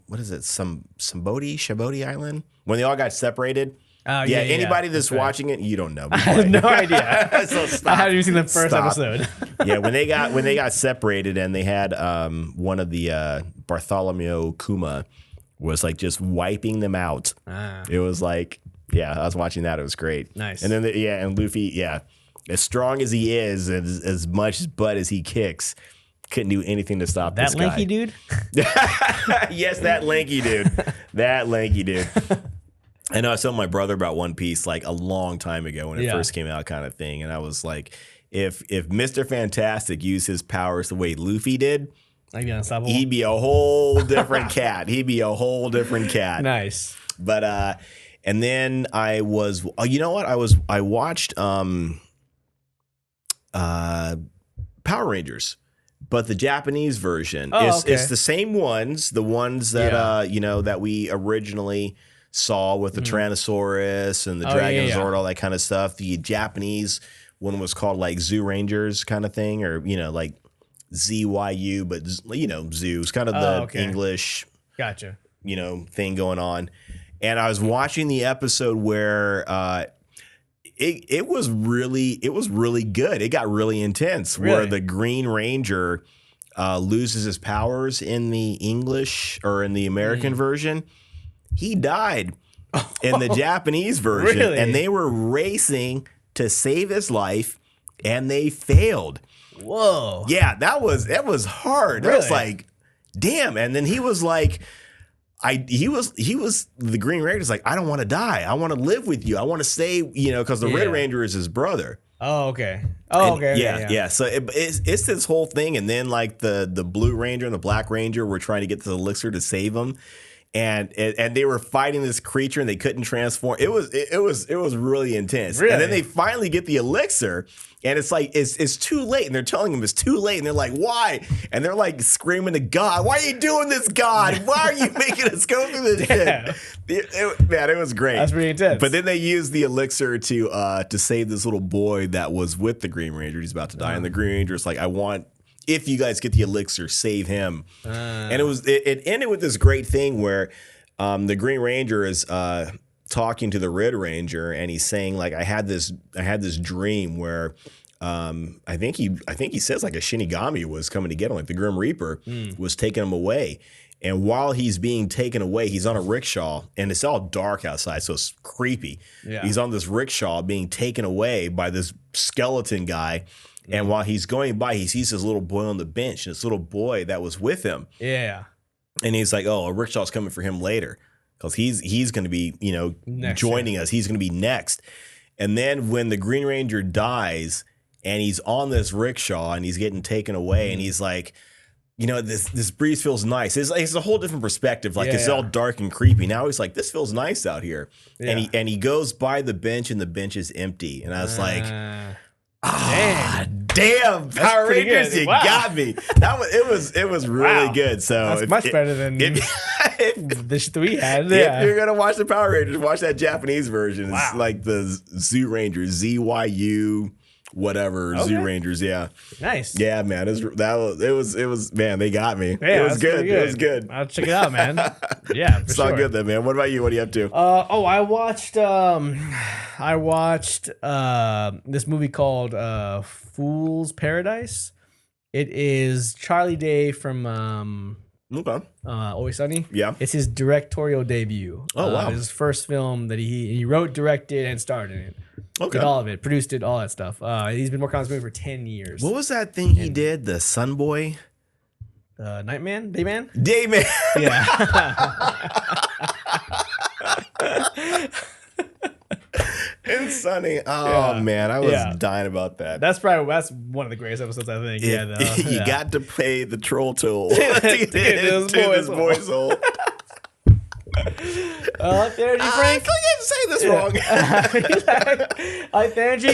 what is it? Shabodi Island? When they all got separated. Anybody that's watching it, you don't know. I have no idea. So stop. I haven't even seen the first episode. Yeah, when they got separated and they had one of the Bartholomew Kuma was like just wiping them out. It was like, I was watching that. It was great. Nice. And then and Luffy, as strong as he is, and as much butt as he kicks, couldn't do anything to stop this guy. That lanky dude? Yes, that lanky dude. I know I was telling my brother about One Piece like a long time ago when it first came out, kind of thing, and I was like, if Mr. Fantastic used his powers the way Luffy did, he'd be a whole different cat. Nice. But and then I was, I watched Power Rangers, but the Japanese version. It's the same ones, the ones that that we originally saw with the Tyrannosaurus and the Dragon Zord, all that kind of stuff. The Japanese one was called like Zoo Rangers kind of thing, or like ZYU, but Zoo's kind of the English thing going on. And I was watching the episode where it was really good. It got really intense. Where the Green Ranger loses his powers in the English or in the American version. He died in the Japanese version, and they were racing to save his life, and they failed. Whoa! Yeah, that was hard. Really? I was like, damn. And then he was like, he was the Green Ranger's like, I don't want to die. I want to live with you. I want to stay. Because the Red Ranger is his brother. Oh, okay. Oh, okay. Yeah. So it's this whole thing, and then like the Blue Ranger and the Black Ranger were trying to get the elixir to save him. and they were fighting this creature and they couldn't transform. It was really intense. Really? And then they finally get the elixir. And it's like, it's too late. And they're telling him it's too late. And they're like, why? And they're like screaming to God, why are you doing this, God? Why are you making us go through this shit? Man, it was great. That's pretty intense. But then they used the elixir to save this little boy that was with the Green Ranger. He's about to die. And the Green Ranger's like, if you guys get the elixir, save him. And it ended with this great thing where the Green Ranger is talking to the Red Ranger, and he's saying like, I had this dream where I think he says like a Shinigami was coming to get him, like the Grim Reaper was taking him away. And while he's being taken away, he's on a rickshaw, and it's all dark outside, so it's creepy. Yeah. He's on this rickshaw being taken away by this skeleton guy. And while he's going by, he sees this little boy on the bench, and this little boy that was with him. Yeah. And he's like, oh, a rickshaw's coming for him later. Because he's going to be, joining us. He's going to be next. And then when the Green Ranger dies and he's on this rickshaw and he's getting taken away and he's like, this breeze feels nice. It's a whole different perspective. Like it's all dark and creepy. Now he's like, this feels nice out here. Yeah. And he goes by the bench and the bench is empty. And I was like, damn, Power Rangers, you got me. It was really good. So that's much better than the shit that we had. If you're gonna watch the Power Rangers, watch that Japanese version. It's like the Zoo Rangers, ZYU, whatever, Zoo Rangers. Yeah, nice. Yeah, man, it was man, they got me. Yeah, it was good. It was good. I'll check it out, man. Yeah, it's all good then, man. What about you? What are you up to? I watched this movie called Fool's Paradise. It is Charlie Day from Always Sunny. Yeah, it's his directorial debut. Oh wow, his first film that he wrote, directed, and starred in it. Okay, did all of it, produced it, all that stuff. He's been working on this movie for 10 years. What was that thing he did? The Sun Boy, Nightman, Dayman. Yeah. And Sunny. Oh man, I was dying about that. That's one of the greatest episodes, I think. You got to pay the troll toll to get his voice hole. Energy, Frank. I can't say this wrong. Energy,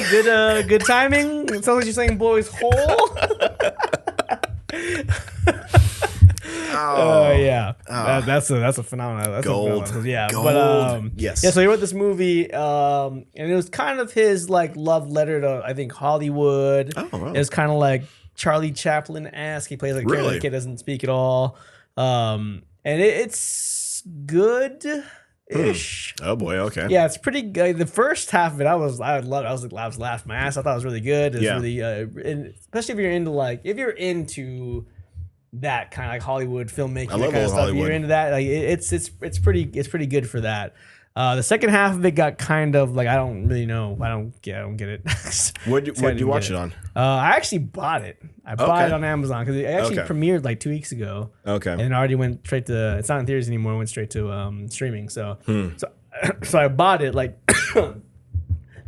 good timing. It sounds like you're saying boy's hole. That's a phenomenon. That's gold. Gold. But yes. Yeah. So he wrote this movie, and it was kind of his like love letter to, I think, Hollywood. Oh, wow. It was kind of like Charlie Chaplin-esque. He plays like a kid, doesn't speak at all, and it's good-ish. Oh boy. Okay. Yeah, it's pretty good. The first half of it, I was laughing my ass. I thought it was really good. It's really, and especially if you're into that kind of like Hollywood filmmaking, I love kind of stuff. Hollywood. You're into that. Like it's pretty good for that. The second half of it got kind of like, I don't really know. I don't get it. What'd you watch it on? I actually bought it. I bought it on Amazon because it actually premiered like 2 weeks ago. Okay. And it already went straight to, it's not in theaters anymore. It went straight to streaming. So I bought it like.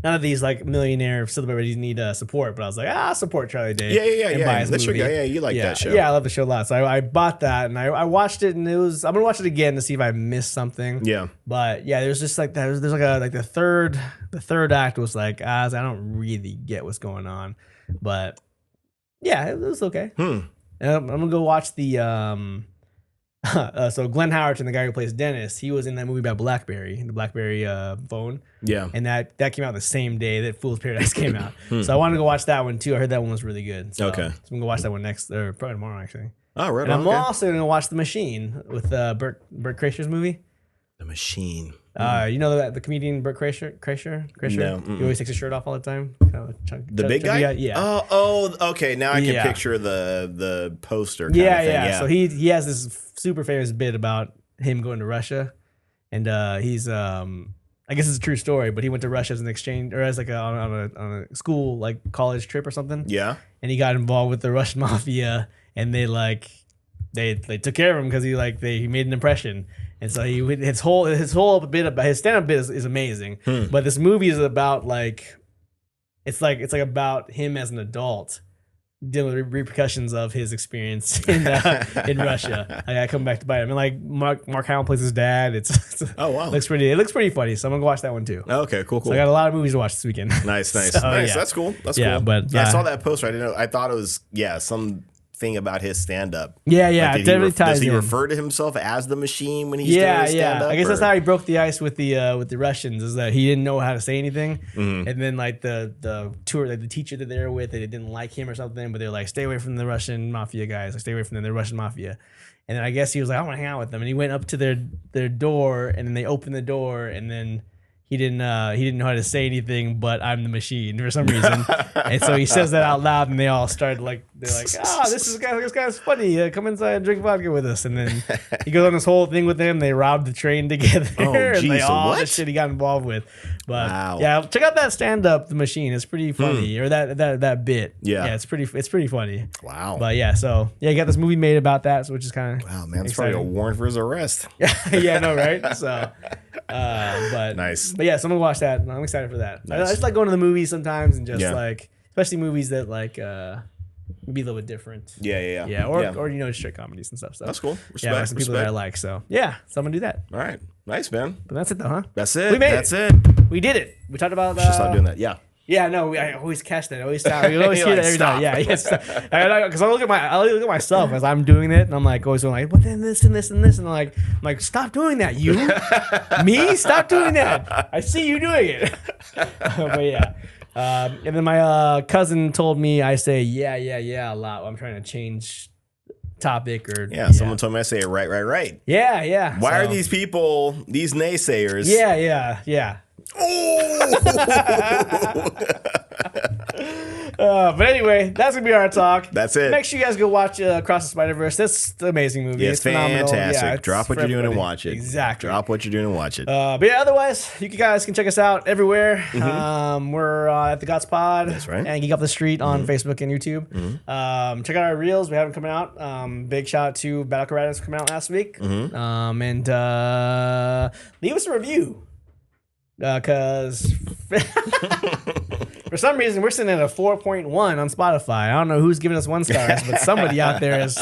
None of these like millionaire celebrities need support, but I was like, I'll support Charlie Day. Yeah. That's your guy. Yeah, you like that show. Yeah, I love the show a lot. So I bought that and I watched it, and I'm gonna watch it again to see if I missed something. Yeah. But yeah, there's just like there's like the third act was like, I don't really get what's going on, but yeah, it was okay. And I'm gonna go watch the so Glenn Howerton, the guy who plays Dennis, he was in that movie about BlackBerry, the BlackBerry phone. Yeah. And that came out the same day that Fool's Paradise came out. So I wanted to go watch that one too. I heard that one was really good. So, so I'm gonna go watch that one next, or probably tomorrow actually. Oh, right. And I'm also gonna watch The Machine with Burt Kreischer's movie. The Machine. You know the comedian Burt Kreischer? No. He always takes his shirt off all the time. The big guy? Yeah. Oh, okay. Now I can picture the poster. Yeah. So he has this super famous bit about him going to Russia, and he's I guess it's a true story, but he went to Russia as an exchange, or as like on a school like college trip or something. Yeah. And he got involved with the Russian mafia, and they took care of him because he made an impression. And so his whole bit about his stand-up bit is amazing. But this movie is about it's like about him as an adult, dealing with the repercussions of his experience in Russia. I gotta come back to bite him. And like Mark Hamill plays his dad. It's oh wow, it looks pretty funny. So I'm gonna go watch that one too. Okay, cool. So I got a lot of movies to watch this weekend. Nice. So, Yeah. That's cool. But I saw that poster. I didn't know. I thought it was some thing about his stand-up. Yeah. Like, definitely ties does he in. refer to himself as the machine when he's doing his stand-up? I guess that's how he broke the ice with the Russians, is that he didn't know how to say anything, and then like the tour, like the teacher that they were with, they didn't like him or something, but they're like, stay away from the Russian mafia guys, like stay away from them, the Russian mafia. And then I guess he was like, I want to hang out with them, and he went up to their door, and then they opened the door, and then he didn't know how to say anything, but I'm the machine for some reason. And so he says that out loud, and they all started they're like, this guy's funny. Come inside and drink vodka with us. And then he goes on this whole thing with them. They robbed the train together. And all the shit he got involved with. But yeah, check out that stand up, The Machine. It's pretty funny. Or that bit. Yeah, it's pretty funny. Wow. But yeah, so yeah, you got this movie made about that, so which is kind of wow, man, it's probably a warrant for his arrest. Yeah, I know, right? So but nice. But yeah, so I'm gonna watch that. I'm excited for that. Nice. I just like going to the movies sometimes and just like, especially movies that like be a little bit different. Yeah. Or straight comedies and stuff. So that's cool. Respect, yeah, some people that I like. So yeah, so I'm gonna do that. All right, nice, man. But that's it though, huh? That's it. We made that's it. it. We did it. We talked about. Should stop doing that. Yeah. Yeah, no, I always catch that. I always stop. You always hear that every time. Yeah, because I look at myself as I'm doing it, and I'm like always going like, but then this and this and this, and I'm like, stop doing that, you, me, stop doing that. I see you doing it. But yeah, and then my cousin told me I say yeah a lot. I'm trying to change topic or someone told me I say it right. Yeah. Why are these people, these naysayers? Yeah. But anyway, that's gonna be our talk. That's it. Make sure you guys go watch Across the Spiderverse. That's the amazing movie. Yeah, it's fantastic. Yeah, drop what you're doing and watch it. Exactly. Drop what you're doing and watch it. But yeah, otherwise, you guys can check us out everywhere. We're at the Gots Pod. That's right. And Geek Off The Street on Facebook and YouTube. Check out our reels. We have them coming out. Big shout out to Battle Caradas coming out last week. And leave us a review. Because for some reason we're sitting at a 4.1 on Spotify. I don't know who's giving us 1 stars, but somebody out there is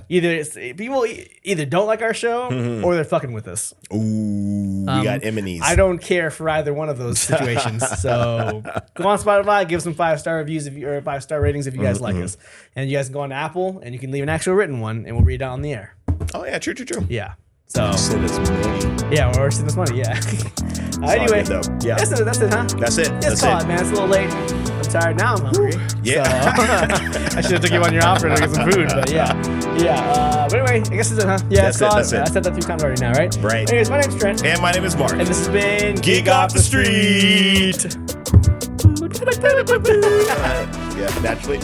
people either don't like our show or they're fucking with us. Ooh, we got enemies. I don't care for either one of those situations. So go on Spotify, give some 5-star reviews or 5-star ratings if you guys like us, and you guys can go on Apple and you can leave an actual written one, and we'll read it out on the air. Oh yeah, true. Yeah. So send us money. Yeah, or send us money. Yeah. Anyway, yeah, that's it, huh? That's it. Just call it, man. It's a little late. I'm tired now. I'm hungry. Yeah. So, I should have took you on your offer to get some food, but yeah. But anyway, I guess that's it, huh? Yeah, that's it. I said that 3 times already now, right? Right. Anyways, my name's Trent. And my name is Marc. And this has been Geek Off The Street. Yeah, naturally.